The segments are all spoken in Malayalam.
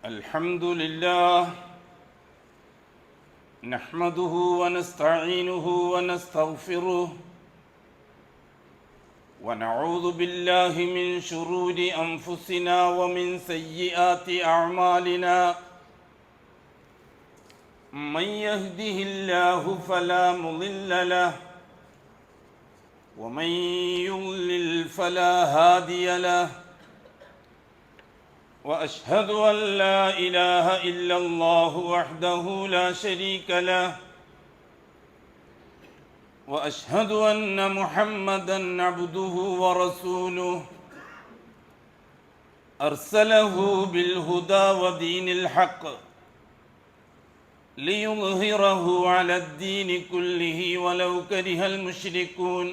الحمد لله نحمده ونستعينه ونستغفره ونعوذ بالله من شرور أنفسنا ومن سيئات أعمالنا من يهده الله فلا مضل له ومن يضلل فلا هادي له وأشهد أن لا إله إلا الله وحده لا شريك له وأشهد أن محمدًا عبده ورسوله أرسله بالهدى ودين الحق ليظهره على الدين كله ولو كره المشركون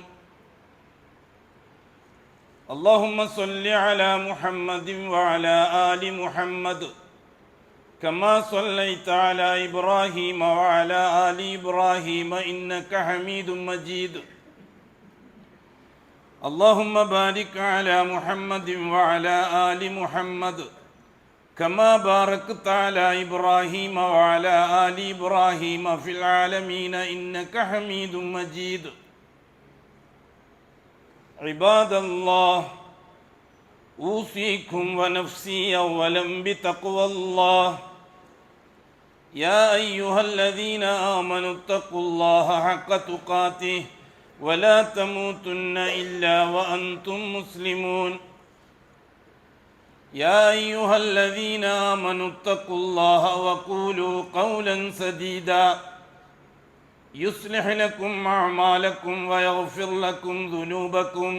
اللهم صل على محمد وعلى آل محمد كما صليت على إبراهيم وعلى آل إبراهيم إنك حميد مجيد اللهم بارك على محمد وعلى آل محمد كما باركت على إبراهيم وعلى آل إبراهيم في العالمين إنك حميد مجيد عباد الله أوصيكم ونفسي أولا بتقوى الله يا أيها الذين آمنوا اتقوا الله حق تقاته ولا تموتن إلا وأنتم مسلمون يا أيها الذين آمنوا اتقوا الله وقولوا قولا سديدا يصلح لكم أعمالكم ويغفر لكم ذنوبكم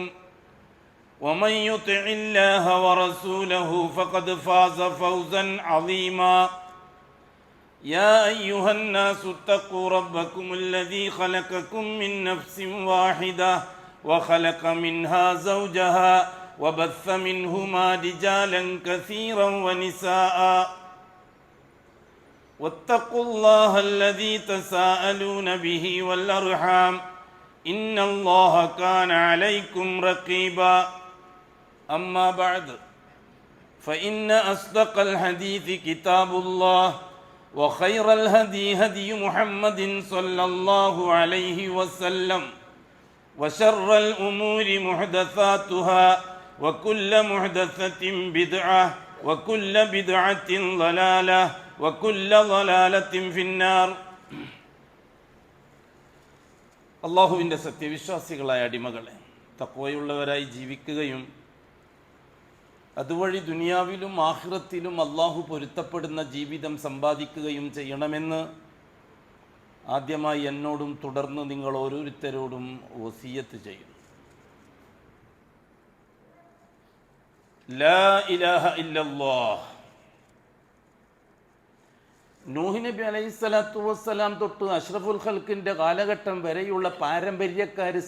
ومن يطع الله ورسوله فقد فاز فوزا عظيما يا أيها الناس اتقوا ربكم الذي خلقكم من نفس واحدة وخلق منها زوجها وبث منهما رجالا كثيرا ونساء واتقوا الله الذي تساءلون به والأرحام إن الله كان عليكم رقيبا أما بعد فإن أصدق الحديث كتاب الله وخير الهدي هدي محمد صلى الله عليه وسلم وشر الأمور محدثاتها وكل محدثة بدعة وكل بدعة ضلالة وكل ضلالة في النار അള്ളാഹുവിൻ്റെ സത്യവിശ്വാസികളായ അടിമകളെ, തഖ്വയുള്ളവരായി ജീവിക്കുകയും അതുവഴി ദുനിയാവിലും ആഖിറത്തിലും അള്ളാഹു പൊരുത്തപ്പെടുന്ന ജീവിതം സമ്പാദിക്കുകയും ചെയ്യണമെന്ന് ആദ്യമായി എന്നോടും തുടർന്ന് നിങ്ങൾ ഓരോരുത്തരോടും വസിയ്യത്ത് ചെയ്യുന്നു. ലാ ഇലാഹ ഇല്ലല്ലാഹ്. നൂഹ് നബി അലൈഹിസ്സലാത്തു വസ്സലാം തൊട്ട് അഷ്റഫുൽ ഖൽക്കിൻ്റെ കാലഘട്ടം വരെയുള്ള പാരമ്പര്യക്കാർക്ക്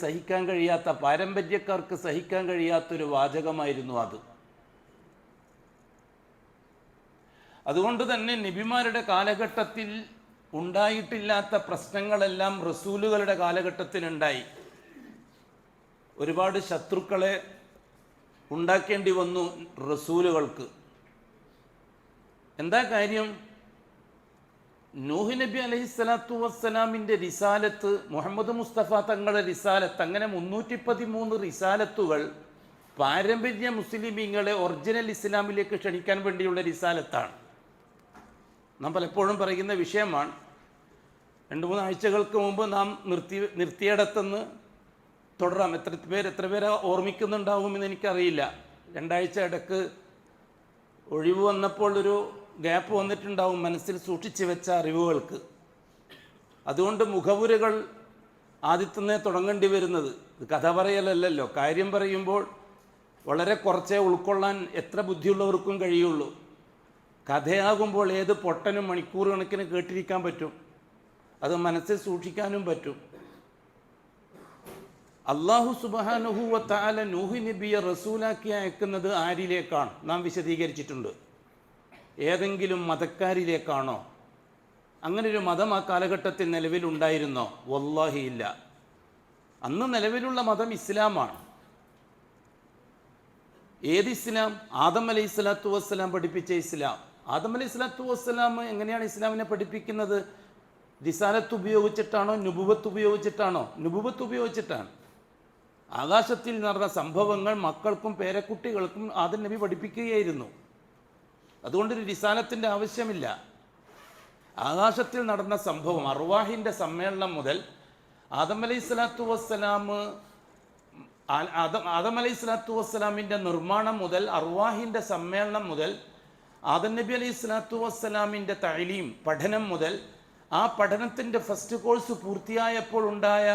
സഹിക്കാൻ കഴിയാത്തൊരു വാചകമായിരുന്നു അത്. അതുകൊണ്ട് തന്നെ നബിമാരുടെ കാലഘട്ടത്തിൽ ഉണ്ടായിട്ടില്ലാത്ത പ്രശ്നങ്ങളെല്ലാം റസൂലുകളുടെ കാലഘട്ടത്തിലുണ്ടായി. ഒരുപാട് ശത്രുക്കളെ ഉണ്ടാക്കേണ്ടി വന്നു റസൂലുകൾക്ക്. എന്താ കാര്യം? നൂഹ് നബി അലൈഹിസ്സലാത്തു വസ്സലാമിൻ്റെ റിസാലത്ത്, മുഹമ്മദ് മുസ്തഫ തങ്ങളുടെ റിസാലത്ത്, അങ്ങനെ 313 റിസാലത്തുകൾ പാരമ്പര്യ മുസ്ലിമീങ്ങളെ ഒറിജിനൽ ഇസ്ലാമിലേക്ക് ക്ഷണിക്കാൻ വേണ്ടിയുള്ള റിസാലത്താണ്. നാം പലപ്പോഴും പറയുന്ന വിഷയമാണ്. 2-3 ആഴ്ചകൾക്ക് മുമ്പ് നാം നിർത്തിയിടത്തുനിന്ന് തുടരാം. എത്ര പേരെ ഓർമ്മിക്കുന്നുണ്ടാവുമെന്ന് എനിക്കറിയില്ല. 2 ആഴ്ച ഇടക്ക് ഒഴിവ് വന്നപ്പോൾ ഒരു ഗ്യാപ്പ് വന്നിട്ടുണ്ടാവും മനസ്സിൽ സൂക്ഷിച്ചു വെച്ച അറിവുകൾക്ക്. അതുകൊണ്ട് മുഖവുരകൾ ആദ്യത്തുനിന്നേ തുടങ്ങേണ്ടി വരുന്നത്. ഇത് കഥ പറയലല്ലോ. കാര്യം പറയുമ്പോൾ വളരെ കുറച്ചേ ഉൾക്കൊള്ളാൻ എത്ര ബുദ്ധിയുള്ളവർക്കും കഴിയുള്ളൂ. കഥയാകുമ്പോൾ ഏത് പൊട്ടനും മണിക്കൂർ കണക്കിന് കേട്ടിരിക്കാൻ പറ്റും, അത് മനസ്സിൽ സൂക്ഷിക്കാനും പറ്റും. അല്ലാഹു സുബ്ഹാനഹു വ തആല നൂഹ് നബിയെ റസൂലാക്കി അയക്കുന്നത് ആരിലേക്കാണ്? നാം വിശദീകരിച്ചിട്ടുണ്ട്. ഏതെങ്കിലും മതക്കാരിലേക്കാണോ? അങ്ങനൊരു മതം ആ കാലഘട്ടത്തിൽ നിലവിലുണ്ടായിരുന്നോ? വല്ലാഹി ഇല്ല. അന്ന് നിലവിലുള്ള മതം ഇസ്ലാമാണ്. ഏത് ഇസ്ലാം? ആദം അലൈഹിസ്സലാത്തു വസ്സലാം പഠിപ്പിച്ച ഇസ്ലാം. ആദം അലൈഹി സ്വലാത്തു വസ്സലാം എങ്ങനെയാണ് ഇസ്ലാമിനെ പഠിപ്പിക്കുന്നത്? റിസാലത്ത് ഉപയോഗിച്ചിട്ടാണോ നുബുവത്ത് ഉപയോഗിച്ചിട്ടാണോ? നുബുവത്ത് ഉപയോഗിച്ചിട്ടാണ്. ആകാശത്തിൽ നടന്ന സംഭവങ്ങൾ മക്കൾക്കും പേരക്കുട്ടികൾക്കും ആദം നബി പഠിപ്പിക്കുകയായിരുന്നു. അതുകൊണ്ടൊരു റിസാലത്തിൻ്റെ ആവശ്യമില്ല. ആകാശത്തിൽ നടന്ന സംഭവം, അർവാഹിൻ്റെ സമ്മേളനം മുതൽ ആദം അലൈഹി സ്വലാത്തു വസ്സലാം ആദം അലൈഹി സ്വലാത്തു വസ്സലാമിൻ്റെ നിർമ്മാണം മുതൽ, അർവാഹിൻ്റെ സമ്മേളനം മുതൽ, ആദം നബി അലൈഹി സ്വലാത്തു വസ്സലാമിൻ്റെ തഅലീം പഠനം മുതൽ, ആ പഠനത്തിൻ്റെ ഫസ്റ്റ് കോഴ്സ് പൂർത്തിയായപ്പോൾ ഉണ്ടായ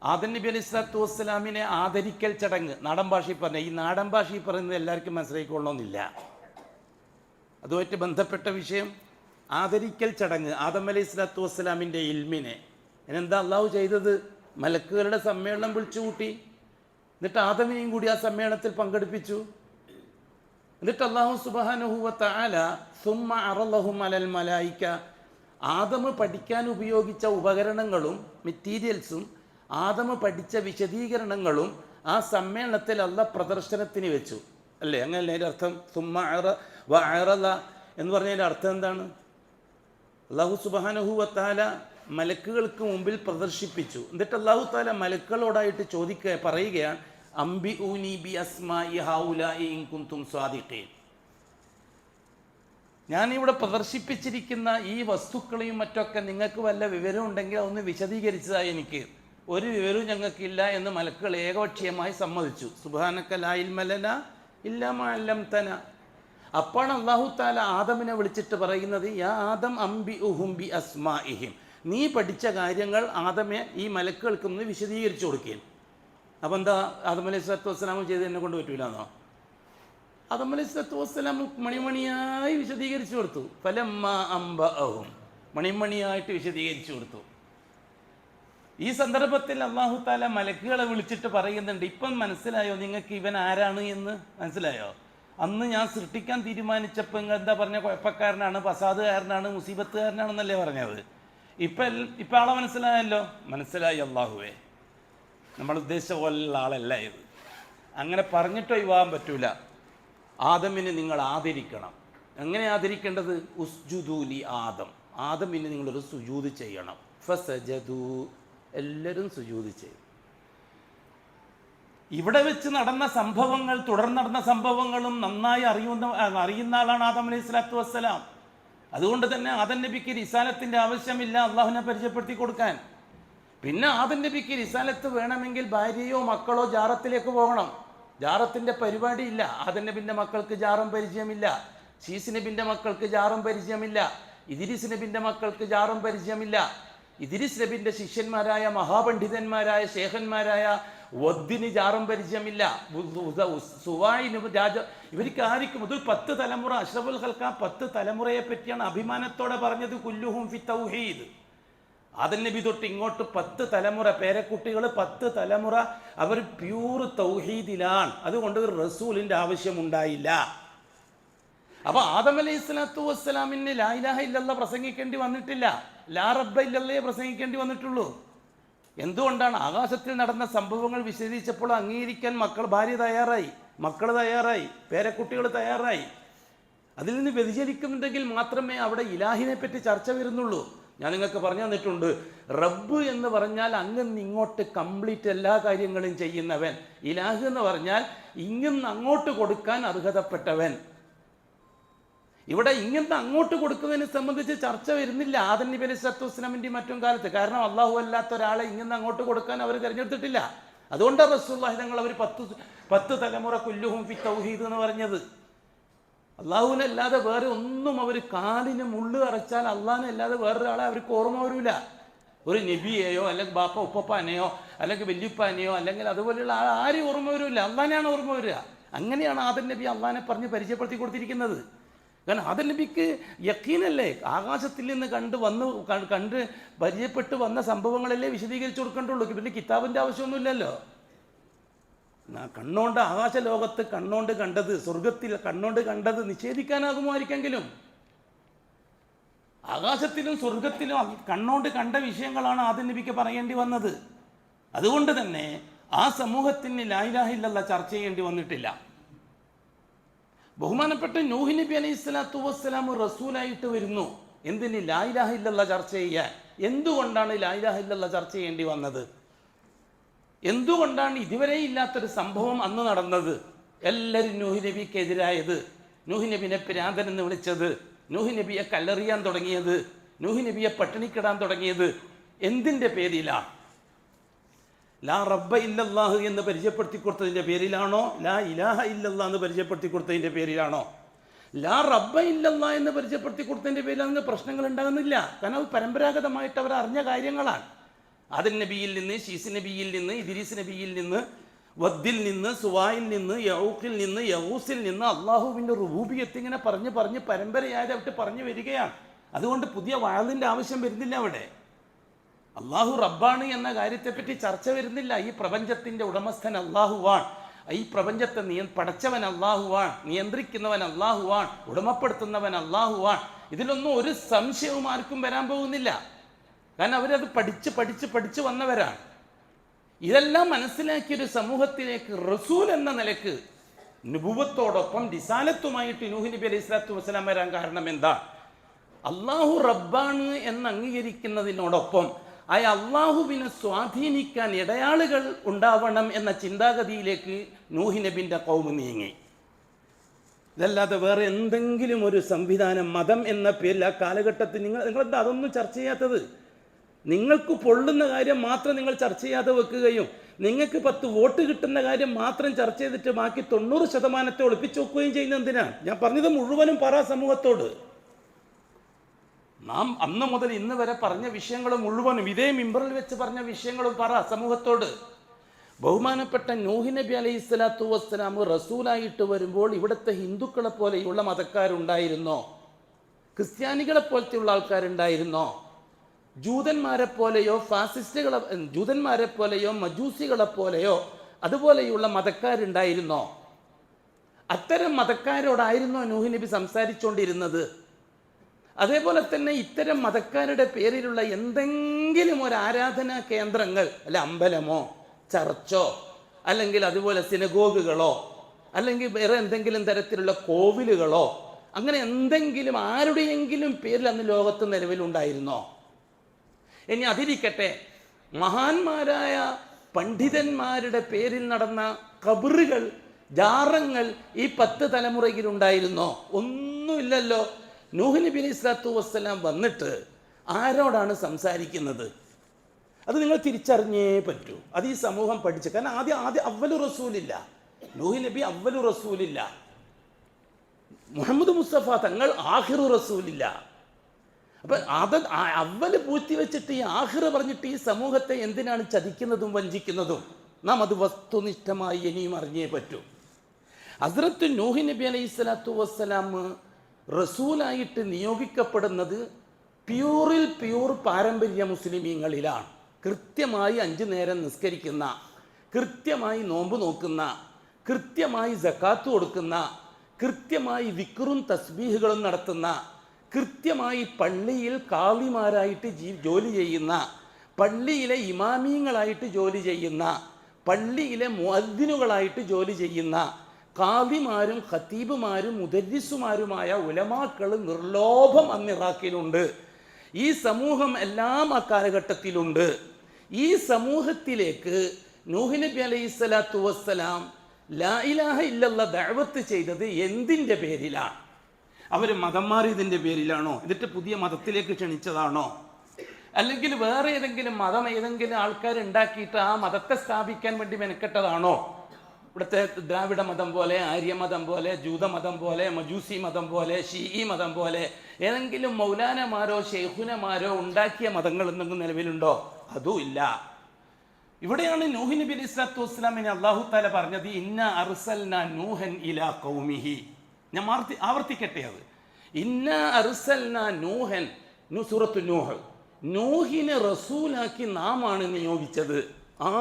ആദം നബി അലൈഹി സ്വലാത്തു വസ്സലാമിനെ ആദരിക്കൽ ചടങ്ങ്, നാടൻ ഭാഷയിൽ പറഞ്ഞ, ഈ നാടൻ ഭാഷയിൽ പറയുന്നത് എല്ലാവർക്കും മനസ്സിലാക്കിക്കൊള്ളണമെന്നില്ല, അതുമായിട്ട് ബന്ധപ്പെട്ട വിഷയം ആദരിക്കൽ ചടങ്ങ്. ആദം അലൈഹി സ്വലാത്തു വസ്സലാമിൻ്റെ ഇൽമിനെ എന്താ അള്ളാഹു ചെയ്തത്? മലക്കുകളുടെ സമ്മേളനം വിളിച്ചു കൂട്ടി. എന്നിട്ട് ആദമിനെയും കൂടി ആ സമ്മേളനത്തിൽ പങ്കെടുപ്പിച്ചു. എന്നിട്ട് അല്ലാഹു സുബ്ഹാനഹു വ തആല സുമ്മ അറളഹും അലൽ മലായിക, ആദമ് പഠിക്കാൻ ഉപയോഗിച്ച ഉപകരണങ്ങളും മെറ്റീരിയൽസും ആദമ് പഠിച്ച വിശദീകരണങ്ങളും ആ സമ്മേളനത്തിൽ അല്ലാഹ് പ്രദർശനത്തിന് വെച്ചു. അല്ലേ? അങ്ങനല്ലേ അതിൻ്റെ അർത്ഥം? സുമ്മ അറള എന്ന് പറഞ്ഞതിൻ്റെ അർത്ഥം എന്താണ്? അല്ലാഹു സുബ്ഹാനഹു വ തആല മലക്കുകൾക്ക് മുമ്പിൽ പ്രദർശിപ്പിച്ചു. എന്നിട്ട് അല്ലാഹു തആല മലക്കുകളോടായിട്ട് പറയുകയാണ്, അംബിഊനി ബി അസ്മാഇ ഹൗലാഇ ഇൻ കുൻതും സ്വാദിഖീൻ. ഞാനിവിടെ പ്രദർശിപ്പിച്ചിരിക്കുന്ന ഈ വസ്തുക്കളെയും മറ്റൊക്കെ നിങ്ങൾക്ക് വല്ല വിവരം ഉണ്ടെങ്കിൽ അതൊന്ന് വിശദീകരിച്ചതായി. എനിക്ക് ഒരു വിവരവും ഞങ്ങൾക്കില്ല എന്ന് മലക്കുകൾ ഏകപക്ഷീയമായി സമ്മതിച്ചു. സുബ്ഹാനക ലാ ഇൽമ ലനാ ഇല്ലാ മാ അല്ലംതനാ. അപ്പോഴാണ് അല്ലാഹു തആല ആദമിനെ വിളിച്ചിട്ട് പറയുന്നത്, യാ ആദം അംബിഉഹും ബി അസ്മാഇഹിം, നീ പഠിച്ച കാര്യങ്ങൾ ആദമെ ഈ മലക്കുകൾക്കൊന്ന് വിശദീകരിച്ചു കൊടുക്കുകയും. അപ്പം എന്താ ആദം അലൈഹി സ്വലാത്തു വസ്സലാം ചെയ്ത് എന്നെ കൊണ്ട് പറ്റൂലെന്നോ? ആദം അലൈഹി സ്വലാത്തു വസ്സലാം മണിമണിയായി വിശദീകരിച്ചു കൊടുത്തു. ഫലമ്മ അംബഅഹും, മണിമണിയായിട്ട് വിശദീകരിച്ചു കൊടുത്തു. ഈ സന്ദർഭത്തിൽ അല്ലാഹു തആല മലക്കുകളെ വിളിച്ചിട്ട് പറയുന്നുണ്ട്, ഇപ്പം മനസ്സിലായോ നിങ്ങൾക്ക് ഇവൻ ആരാണ് എന്ന്? മനസ്സിലായോ? അന്ന് ഞാൻ സൃഷ്ടിക്കാൻ തീരുമാനിച്ചപ്പോൾ നിങ്ങൾ എന്താ പറഞ്ഞ? കുഴപ്പക്കാരനാണ്, ഫസാദുകാരനാണ്, മുസീബത്തുകാരനാണെന്നല്ലേ പറഞ്ഞത്. ഇപ്പം ആളെ മനസ്സിലായല്ലോ? മനസ്സിലായി അല്ലാഹുവേ, നമ്മൾ ഉദ്ദേശിച്ച പോലുള്ള ആളല്ല ഇത്. അങ്ങനെ പറഞ്ഞിട്ടോ ഒഴിവാൻ പറ്റൂല. ആദമിനെ നിങ്ങൾ ആദരിക്കണം. എങ്ങനെ ആദരിക്കേണ്ടത്? ഉസ്ജുദൂലി ആദം, ആദമിന് നിങ്ങളൊരു സുജൂദ് ചെയ്യണം. ഫസജദൂ, എല്ലാവരും സുജൂദ് ചെയ്യും. ഇവിടെ വെച്ച് നടന്ന സംഭവങ്ങൾ, തുടർന്ന് നടന്ന സംഭവങ്ങളും നന്നായി അറിയുന്ന ആളാണ് ആദം അലൈഹി സ്വലാത്തു വസ്സലാം. അതുകൊണ്ട് തന്നെ ആദം നബിക്ക് റിസാലത്തിൻ്റെ ആവശ്യമില്ല അള്ളാഹുവിനെ പരിചയപ്പെടുത്തി കൊടുക്കാൻ. പിന്നെ ആദം നബിക്ക് റിസാലത്ത് വേണമെങ്കിൽ ഭാര്യയോ മക്കളോ ജാറത്തിലേക്ക് പോകണം. ജാറത്തിൻ്റെ പരിപാടിയില്ല. ആദം നബിൻ്റെ മക്കൾക്ക് ജാറും പരിചയമില്ല, ശീസ് നബിൻ്റെ മക്കൾക്ക് ജാറും പരിചയമില്ല, ഇദ്രീസ് നബിൻ്റെ മക്കൾക്ക് ജാറും പരിചയമില്ല. ഇദ്രീസ് നബിൻ്റെ ശിഷ്യന്മാരായ മഹാപണ്ഡിതന്മാരായ ശേഖന്മാരായ വദ്ദിന് ജാറും പരിചയമില്ല, സുവായിന് രാജ, ഇവർക്ക് ആർക്കും ഇതൊരു 10 തലമുറ, അഷ്റഫുൽ ഖൽഖ 10 തലമുറയെ പറ്റിയാണ് അഭിമാനത്തോടെ പറഞ്ഞത്. കുല്ലുഹും ഫി തൗഹീദ്. ആദം നബി തൊട്ട് ഇങ്ങോട്ട് 10 തലമുറ, പേരക്കുട്ടികൾ 10 തലമുറ അവർ പ്യൂർ തൗഹീദിലാണ്. അതുകൊണ്ട് ഒരു റസൂലിൻ്റെ ആവശ്യമുണ്ടായില്ല. അപ്പോൾ ആദം അലൈഹി സ്വലാത്തു വസ്സലാമിന് ലാ ഇലാഹ ഇല്ലല്ലാഹ് പ്രസംഗിക്കേണ്ടി വന്നിട്ടില്ല, ലാ റബ്ബ ഇല്ലല്ലാഹ് പ്രസംഗിക്കേണ്ടി വന്നിട്ടുള്ളൂ. എന്തുകൊണ്ടാണ്? ആകാശത്തിൽ നടന്ന സംഭവങ്ങൾ വിശദീകരിച്ചപ്പോൾ അംഗീകരിക്കാൻ ഭാര്യ തയ്യാറായി, മക്കൾ തയ്യാറായി, പേരക്കുട്ടികൾ തയ്യാറായി. അതിൽ നിന്ന് വ്യതിചലിക്കുന്നുണ്ടെങ്കിൽ മാത്രമേ അവിടെ ഇലാഹിനെ പറ്റി ചർച്ച വരുന്നുള്ളൂ. ഞാൻ നിങ്ങൾക്ക് പറഞ്ഞു തന്നിട്ടുണ്ട്, റബ്ബ് എന്ന് പറഞ്ഞാൽ അങ്ങ് ഇങ്ങോട്ട് കംപ്ലീറ്റ് എല്ലാ കാര്യങ്ങളും ചെയ്യുന്നവൻ. ഇലാഹ് എന്ന് പറഞ്ഞാൽ ഇങ്ങുന്ന് അങ്ങോട്ട് കൊടുക്കാൻ അർഹതപ്പെട്ടവൻ. ഇവിടെ ഇങ്ങനത്തെ അങ്ങോട്ട് കൊടുക്കുന്നതിനെ സംബന്ധിച്ച് ചർച്ച വരുന്നില്ല ആദം നബി അലൈഹി സ്വലാത്തു വസ്സലാമിൻ്റെയും മറ്റും കാലത്ത്. കാരണം അള്ളാഹു അല്ലാത്ത ഒരാളെ ഇങ്ങനെ അങ്ങോട്ട് കൊടുക്കാൻ അവർ തിരഞ്ഞെടുത്തിട്ടില്ല. അതുകൊണ്ടാണ് റസൂലുള്ളാഹി തങ്ങൾ അവർ 10 തലമുറ കുല്ലുഹും ഫി തൗഹീദ് എന്ന് പറഞ്ഞത്. അള്ളാഹുവിനല്ലാതെ വേറെ ഒന്നും അവർ കാലിന് മുള്ളു അറച്ചാൽ അള്ളാഹിനല്ലാതെ വേറൊരാളെ അവർക്ക് ഓർമ്മ വരില്ല. ഒരു നബിയെയോ അല്ലെങ്കിൽ ബാപ്പ ഉപ്പപ്പാനെയോ അല്ലെങ്കിൽ വല്യുപ്പാനെയോ അല്ലെങ്കിൽ അതുപോലെയുള്ള ആരും ഓർമ്മ വരില്ല, അള്ളാഹിനെയാണ് ഓർമ്മ വരിക. അങ്ങനെയാണ് ആദം നബി അള്ളാഹിനെ പറഞ്ഞ് പരിചയപ്പെടുത്തി കൊടുത്തിരിക്കുന്നത്. കാരണം ആദം നബിക്ക് യഖീനല്ലേ, ആകാശത്തിൽ നിന്ന് കണ്ട് പരിചയപ്പെട്ട് വന്ന സംഭവങ്ങളല്ലേ വിശദീകരിച്ചു കൊടുക്കേണ്ടുള്ളൂ. പിന്നെ കിതാബിൻ്റെ ആവശ്യമൊന്നുമില്ലല്ലോ. കണ്ണോണ്ട് ആകാശ ലോകത്ത് കണ്ണോണ്ട് കണ്ടത്, സ്വർഗത്തിൽ കണ്ണോണ്ട് കണ്ടത് നിഷേധിക്കാനാകുമോ ആയിരിക്കെങ്കിലും? ആകാശത്തിലും സ്വർഗത്തിലും കണ്ണോണ്ട് കണ്ട വിഷയങ്ങളാണ് ആദം നബിക്ക് പറയേണ്ടി വന്നത്. അതുകൊണ്ട് തന്നെ ആ സമൂഹത്തിന് ലാ ഇലാഹ ഇല്ലല്ലാഹ് ചർച്ച ചെയ്യേണ്ടി വന്നിട്ടില്ല. ബഹുമാനപ്പെട്ട നൂഹ് നബി അലൈഹി സ്വലാത്തു വസ്സലാം റസൂലായിട്ട് വരുന്നു. എന്തിന്? ലാ ഇലാഹ ഇല്ലല്ലാഹ് ചർച്ച ചെയ്യാൻ. എന്തുകൊണ്ടാണ് ലാ ഇലാഹ ഇല്ലല്ലാഹ് ചർച്ച ചെയ്യേണ്ടി വന്നത്? എന്തുകൊണ്ടാണ് ഇതുവരെ ഇല്ലാത്തൊരു സംഭവം അന്ന് നടന്നത്? എല്ലാവരും നൂഹ് നബിക്ക് എതിരായത്, നൂഹ് നബിനെ പിരാന്തൻ എന്ന് വിളിച്ചത്, നൂഹ് നബിയെ കല്ലെറിയാൻ തുടങ്ങിയത്, നൂഹ് നബിയെ പട്ടിണിക്കിടാൻ തുടങ്ങിയത് എന്തിൻ്റെ പേരിലാണ്? ലാ റബ്ബ ഇല്ലല്ലാഹ് എന്ന് പരിചയപ്പെടുത്തി കൊടുത്തതിൻ്റെ പേരിലാണോ? ലാ ഇലാഹ ഇല്ലല്ലാഹ് എന്ന് പരിചയപ്പെടുത്തി കൊടുത്തതിൻ്റെ പേരിലാണോ? ലാ റബ്ബ ഇല്ലല്ലാഹ് എന്ന് പരിചയപ്പെടുത്തി കൊടുത്തതിൻ്റെ പേരിലാണെങ്കിൽ പ്രശ്നങ്ങൾ ഉണ്ടാകുന്നില്ല. കാരണം അത് പരമ്പരാഗതമായിട്ട് അവർ അറിഞ്ഞ കാര്യങ്ങളാണ്. ആദം നബിയിൽ നിന്ന്, ശീസ് നബിയിൽ നിന്ന്, ഇദ്രീസ് നബിയിൽ നിന്ന്, വദ്ദിൽ നിന്ന്, സുവായിൽ നിന്ന്, യഊഖിൽ നിന്ന്, യഊസിൽ നിന്ന് അള്ളാഹുവിൻ്റെ റുബൂബിയത്ത് ഇങ്ങനെ പറഞ്ഞ് പറഞ്ഞ് പരമ്പരയായിട്ട് പറഞ്ഞു വരികയാണ്. അതുകൊണ്ട് പുതിയ വാളിൻ്റെ ആവശ്യം വരുന്നില്ല. അവിടെ അള്ളാഹു റബ്ബാണ് എന്ന കാര്യത്തെപ്പറ്റി ചർച്ച വരുന്നില്ല. ഈ പ്രപഞ്ചത്തിൻ്റെ ഉടമസ്ഥൻ അള്ളാഹുവാൻ, ഈ പ്രപഞ്ചത്തെ പടച്ചവൻ അള്ളാഹുവാൻ, നിയന്ത്രിക്കുന്നവൻ അള്ളാഹുവാൻ, ഉടമപ്പെടുത്തുന്നവൻ അള്ളാഹുവാൻ. ഇതിലൊന്നും ഒരു സംശയവും ആർക്കും വരാൻ പോകുന്നില്ല. കാരണം അവരത് പഠിച്ച് വന്നവരാണ്. ഇതെല്ലാം മനസ്സിലാക്കിയൊരു സമൂഹത്തിലേക്ക് റസൂൽ എന്ന നിലക്ക് നുബുവത്തോടൊപ്പം റിസാലത്തുമായിട്ട് നൂഹ് നബി അലൈഹി സ്വലാത്തു വസ്സലാം വരാൻ കാരണം എന്താ? അള്ളാഹു റബ്ബാണ് എന്ന് അംഗീകരിക്കുന്നതിനോടൊപ്പം ആ അള്ളാഹുവിനെ സ്വാധീനിക്കാൻ ഇടയാളുകൾ ഉണ്ടാവണം എന്ന ചിന്താഗതിയിലേക്ക് നൂഹ് നബിൻ്റെ ഖൗമ് നീങ്ങി. ഇതല്ലാതെ വേറെ എന്തെങ്കിലും ഒരു സംവിധാനം, മതം എന്ന പേരിൽ ആ കാലഘട്ടത്തിൽ നിങ്ങളെന്താ അതൊന്നും ചർച്ച ചെയ്യാത്തത്? നിങ്ങൾക്ക് പൊള്ളുന്ന കാര്യം മാത്രം നിങ്ങൾ ചർച്ച ചെയ്യാതെ വെക്കുകയും നിങ്ങൾക്ക് 10 വോട്ട് കിട്ടുന്ന കാര്യം മാത്രം ചർച്ച ചെയ്തിട്ട് ബാക്കി 90% ഒളിപ്പിച്ചു വെക്കുകയും ചെയ്യുന്നത് എന്തിനാണ്? ഞാൻ പറഞ്ഞത് മുഴുവനും പറ സമൂഹത്തോട്. നാം അന്ന് മുതൽ ഇന്ന് വരെ പറഞ്ഞ വിഷയങ്ങൾ മുഴുവനും, ഇതേ മിമ്പറിൽ വെച്ച് പറഞ്ഞ വിഷയങ്ങളും പറ സമൂഹത്തോട്. ബഹുമാനപ്പെട്ട നൂഹ് നബി അലൈഹി സ്വലാത്തു വസ്സലാം റസൂലായിട്ട് വരുമ്പോൾ ഇവിടുത്തെ ഹിന്ദുക്കളെ പോലെയുള്ള മതക്കാരുണ്ടായിരുന്നോ? ക്രിസ്ത്യാനികളെ പോലത്തെയുള്ള ആൾക്കാരുണ്ടായിരുന്നോ? ജൂതന്മാരെ പോലെയോ ജൂതന്മാരെ പോലെയോ മജൂസികളെ പോലെയോ അതുപോലെയുള്ള മതക്കാരുണ്ടായിരുന്നോ? അത്തരം മതക്കാരോടായിരുന്നോ നൂഹ് നബി സംസാരിച്ചുകൊണ്ടിരുന്നത്? അതേപോലെ തന്നെ ഇത്തരം മതക്കാരുടെ പേരിലുള്ള എന്തെങ്കിലും ഒരു ആരാധനാ കേന്ദ്രങ്ങൾ, അല്ല അമ്പലമോ ചർച്ചോ അല്ലെങ്കിൽ അതുപോലെ സിനഗോഗുകളോ അല്ലെങ്കിൽ വേറെ എന്തെങ്കിലും തരത്തിലുള്ള കോവിലുകളോ അങ്ങനെ എന്തെങ്കിലും ആരുടെയെങ്കിലും പേരിൽ അന്ന് ലോകത്ത് നിലവിലുണ്ടായിരുന്നോ? ഇനി അതിരിക്കട്ടെ, മഹാന്മാരായ പണ്ഡിതന്മാരുടെ പേരിൽ നടന്ന ഖബറുകൾ, ജാറങ്ങൾ ഈ 10 തലമുറയിലുണ്ടായിരുന്നോ? ഒന്നുമില്ലല്ലോ. നൂഹ് നബി അലൈഹി സ്വലാത്തു വസ്സലാം വന്നിട്ട് ആരോടാണ് സംസാരിക്കുന്നത്? അത് നിങ്ങൾ തിരിച്ചറിഞ്ഞേ പറ്റൂ. അത് ഈ സമൂഹം പഠിച്ചു. കാരണം ആദ്യം അവ്വലു റസൂലില്ല, നൂഹ് നബി അവ്വലു റസൂലില്ല, മുഹമ്മദ് മുസ്തഫ തങ്ങൾ ആഖിറു റസൂലില്ല. അപ്പൊ അത് അവല് പൂഴ്ത്തി വെച്ചിട്ട് ഈ ആഖിറ പറഞ്ഞിട്ട് ഈ സമൂഹത്തെ എന്തിനാണ് ചതിക്കുന്നതും വഞ്ചിക്കുന്നതും? നാം അത് വസ്തുനിഷ്ഠമായി ഇനിയും അറിഞ്ഞേ പറ്റൂ. ഹസ്രത്ത് നൂഹ് നബി അലൈഹി സ്വലാത്തു വസ്സലാം റസൂലായിട്ട് നിയോഗിക്കപ്പെടുന്നത് പ്യൂറിൽ പ്യൂർ പാരമ്പര്യ മുസ്ലിമീങ്ങളിലാണ്. കൃത്യമായി 5 നേരം നിസ്കരിക്കുന്ന, കൃത്യമായി നോമ്പ് നോക്കുന്ന, കൃത്യമായി സക്കാത്ത് കൊടുക്കുന്ന, കൃത്യമായി വിക്റും തസ്ബീഹുകളും നടത്തുന്ന, കൃത്യമായി പള്ളിയിൽ കാളിമാരായിട്ട് ജോലി ചെയ്യുന്ന, പള്ളിയിലെ ഇമാമീങ്ങളായിട്ട് ജോലി ചെയ്യുന്ന, പള്ളിയിലെ മുഅദ്ദിനുകളായിട്ട് ജോലി ചെയ്യുന്ന കാദിമാരും ഖതീബുമാരും മുദരിസുമാരുമായ ഉലമാക്കൾ നിർലോഭം അന്ന് ഇറാഖിലുണ്ട്. ഈ സമൂഹം എല്ലാം ആ കാലഘട്ടത്തിലുണ്ട്. ഈ സമൂഹത്തിലേക്ക് നൂഹ് നബി അലൈഹി സ്വലാത്തു വസ്സലാം ലാ ഇലാഹ ഇല്ലല്ലാഹ് ദഅവത്ത് ചെയ്തത് എന്തിൻ്റെ പേരിലാണ്? അവർ മതം മാറിയതിൻ്റെ പേരിലാണോ? എന്നിട്ട് പുതിയ മതത്തിലേക്ക് ക്ഷണിച്ചതാണോ? അല്ലെങ്കിൽ വേറെ ഏതെങ്കിലും മതം ഏതെങ്കിലും ആൾക്കാർ ഉണ്ടാക്കിയിട്ട് ആ മതത്തെ സ്ഥാപിക്കാൻ വേണ്ടി മെനക്കെട്ടതാണോ? ഇവിടുത്തെ ദ്രാവിഡ മതം പോലെ, ആര്യമതം പോലെ, ജൂതമതം പോലെ, മജൂസി മതം പോലെ, ഷീഈ മതം പോലെ ഏതെങ്കിലും മൗലാനമാരോ ഷെയ്ഖുനമാരോ ഉണ്ടാക്കിയ മതങ്ങൾ എന്തെങ്കിലും നിലവിലുണ്ടോ? അതും ഇല്ല. ഇവിടെയാണ് നൂഹ് നബി അലൈഹി സ്വലാത്തു വസ്സലാമിനെ അല്ലാഹു തആല പറഞ്ഞത് ഇന്നാ അർസൽനാ നൂഹൻ ഇലാ ഖൗമിഹി. ഞാൻ ആവർത്തിക്കട്ടെ, അത് ഇന്നാ അർസൽനാ നൂഹൻ, സൂറത്തു നൂഹ്, നൂഹിനെ റസൂലാക്കി നാമാണ് നിയോഗിച്ചത്.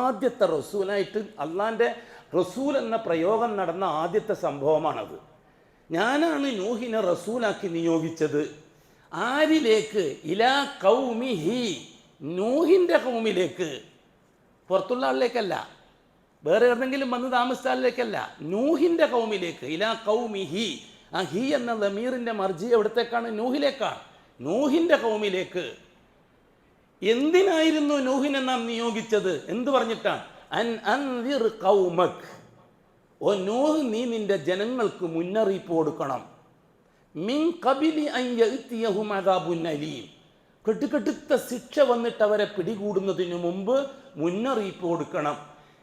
ആദ്യത്തെ റസൂലായിട്ട് അള്ളാൻ്റെ റസൂൽ എന്ന പ്രയോഗം നടന്ന ആദ്യത്തെ സംഭവമാണത്. ഞാനാണ് നൂഹിനെ റസൂലാക്കി നിയോഗിച്ചത്. ആരിലേക്ക്? ഇലാ ഖൗമിഹി, നൂഹിൻ്റെ ഖൗമിലേക്ക്, പുറത്തുള്ള ആളിലേക്കല്ല. വേറെ എവിടെന്നെങ്കിലും വന്ന് താമസിച്ചാലിലേക്കല്ല, നൂഹിൻ്റെ കൗമിലേക്ക്. ഇലാ കൗമിഹി, ആ ഹി എന്ന ലമീറിൻ്റെ മർജി എവിടത്തേക്കാണ്? നൂഹിലേക്കാണ്. നൂഹിൻ്റെ കൗമിലേക്ക്. എന്തിനായിരുന്നു നൂഹിനെ നാം നിയോഗിച്ചത്? എന്ത് പറഞ്ഞിട്ടാണ്? അൻ അൻദിർ ഖൗമക്, ഓ നൂഹ്, നീ നിന്റെ ജനങ്ങൾക്ക് മുന്നറിയിപ്പ് കൊടുക്കണം. മിൻ ഖബിലി അൻ യഅതിയഹും അദാബുൻ അലീം, കെട്ടുകെട്ടുത്ത ശിക്ഷ വന്നിട്ട് അവരെ പിടികൂടുന്നതിന് മുമ്പ് മുന്നറിയിപ്പ് കൊടുക്കണം.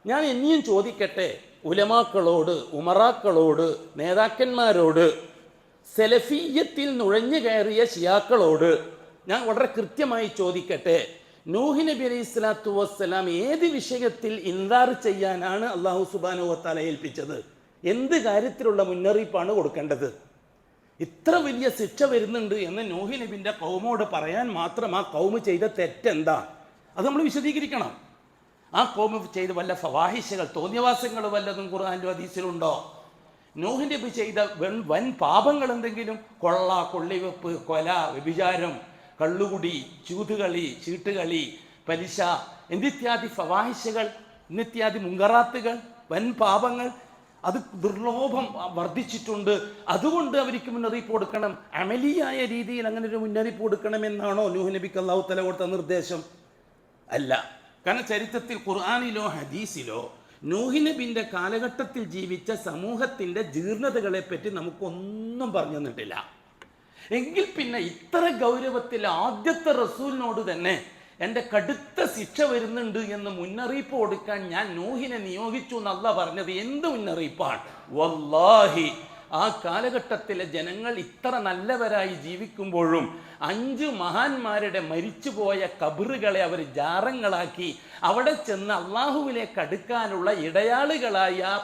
ഞാൻ ഇനിയും ചോദിക്കട്ടെ, ഉലമാക്കളോട്, ഉമറാക്കളോട്, നേതാക്കന്മാരോട്, സെലഫിയ്യത്തിൽ നുഴഞ്ഞു കയറിയ ശിയാക്കളോട് ഞാൻ വളരെ കൃത്യമായി ചോദിക്കട്ടെ, നൂഹ് നബി അലൈഹി സ്വലാത്തു വസ്സലാം ഏത് വിഷയത്തിൽ ഇൻദാർ ചെയ്യാനാണ് അല്ലാഹു സുബ്ഹാനഹു വ തആല ഏൽപ്പിച്ചത്? എന്ത് കാര്യത്തിലുള്ള മുന്നറിയിപ്പാണ് കൊടുക്കേണ്ടത്? ഇത്ര വലിയ ശിക്ഷ വരുന്നുണ്ട് എന്ന് നൂഹ് നബിൻ്റെ കൗമോട് പറയാൻ മാത്രം ആ കൗമ് ചെയ്ത തെറ്റെന്താ? അത് നമ്മൾ വിശദീകരിക്കണം. ആ കൗമ് ചെയ്ത വല്ല ഫവാഹിഷകൾ, തോന്നിയവാസങ്ങൾ വല്ലതും ഖുർആനിലും ഹദീസിലുണ്ടോ? നൂഹ് നബി ചെയ്ത വൻ പാപങ്ങൾ എന്തെങ്കിലും? കൊള്ള, കൊള്ളിവെപ്പ്, കൊല, വ്യഭിചാരം, കള്ളുകുടി, ചൂതുകളി, ചീട്ടുകളി, പലിശ എന്നിത്യാദി ഫവാഹിഷകൾ, എന്നിത്യാദി മുങ്കറാത്തുകൾ, വൻ പാപങ്ങൾ, അത് ദുർലോഭം വർദ്ധിച്ചിട്ടുണ്ട്. അതുകൊണ്ട് അവർക്ക് മുന്നറിയിപ്പ് കൊടുക്കണം. അമലിയായ രീതിയിൽ അങ്ങനെ ഒരു മുന്നറിയിപ്പ് കൊടുക്കണമെന്നാണോ നൂഹ് നബിക്ക് അല്ലാഹു തആല കൊടുത്ത നിർദ്ദേശം? അല്ല. കാരണം ചരിത്രത്തിൽ ഖുർആനിലോ ഹദീസിലോ നൂഹ് നബിൻ്റെ കാലഘട്ടത്തിൽ ജീവിച്ച സമൂഹത്തിൻ്റെ ജീർണതകളെ പറ്റി നമുക്കൊന്നും പറഞ്ഞു തന്നിട്ടില്ല. എങ്കിൽ പിന്നെ ഇത്ര ഗൗരവത്തിൽ ആദ്യത്തെ റസൂലിനോട് തന്നെ എൻ്റെ കടുത്ത ശിക്ഷ വരുന്നുണ്ട് എന്ന് മുന്നറിയിപ്പ് കൊടുക്കാൻ ഞാൻ നൂഹിനെ നിയോഗിച്ചു എന്നല്ല പറഞ്ഞത്. എന്ത് മുന്നറിയിപ്പാണ്? വല്ലാഹി, ആ കാലഘട്ടത്തിലെ ജനങ്ങൾ ഇത്ര നല്ലവരായി ജീവിക്കുമ്പോഴും 5 മഹാന്മാരുടെ മരിച്ചുപോയ കബറുകളെ അവർ ജാറങ്ങളാക്കി അവിടെ ചെന്ന് അള്ളാഹുവിലേക്ക് അടുക്കാനുള്ള ഇടയാളുകളായി ആ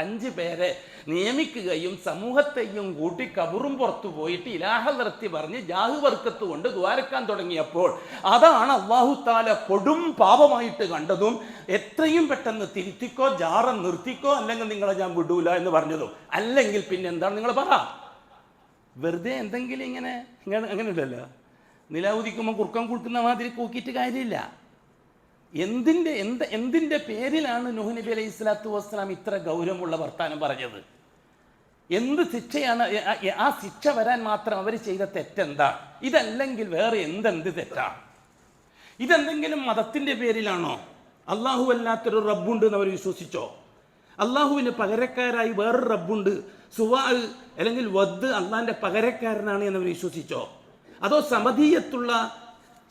5 പേരെ നിയമിക്കുകയും സമൂഹത്തെയും കൂട്ടി കബറും പുറത്തു പോയിട്ട് ഇലാഹ നിർത്തി പറഞ്ഞ് ജാഹു വർക്കത്ത് കൊണ്ട് ദ്വാരക്കാൻ തുടങ്ങിയപ്പോൾ അതാണ് അല്ലാഹു തആല കൊടും പാപമായിട്ട് കണ്ടതും എത്രയും പെട്ടെന്ന് തിരുത്തിക്കോ, ജാറം നിർത്തിക്കോ, അല്ലെങ്കിൽ നിങ്ങളെ ഞാൻ വിടൂല എന്ന് പറഞ്ഞതും. അല്ലെങ്കിൽ പിന്നെ എന്താണ് നിങ്ങൾ പറ? വെറുതെ എന്തെങ്കിലും ഇങ്ങനെ അങ്ങനെ ഉണ്ടല്ലോ, നിലാവുദിക്കുമ്പോൾ കുറുക്കം കുളിക്കുന്ന മാതിരി കൂക്കിയിട്ട് കാര്യമില്ല. എന്തിൻ്റെ പേരിലാണ് നൂഹ് നബി അലൈഹി സ്വലാത്തു വസ്സലാം ഇത്ര ഗൗരവമുള്ള വർത്താനം പറഞ്ഞത്? എന്ത് ശിക്ഷയാണ്? ആ ശിക്ഷ വരാൻ മാത്രം അവർ ചെയ്ത തെറ്റെന്താണ്? ഇതല്ലെങ്കിൽ വേറെ എന്തെന്ത് തെറ്റാണ്? ഇതെന്തെങ്കിലും മതത്തിൻ്റെ പേരിലാണോ? അള്ളാഹു അല്ലാത്തൊരു റബ്ബുണ്ട് എന്ന് അവർ വിശ്വസിച്ചോ? അള്ളാഹുവിന് പകരക്കാരായി വേറൊരു റബ്ബുണ്ട്, സുവാ അല്ലെങ്കിൽ വദ് അള്ളാഹിൻ്റെ പകരക്കാരനാണ് എന്നവർ വിശ്വസിച്ചോ? അതോ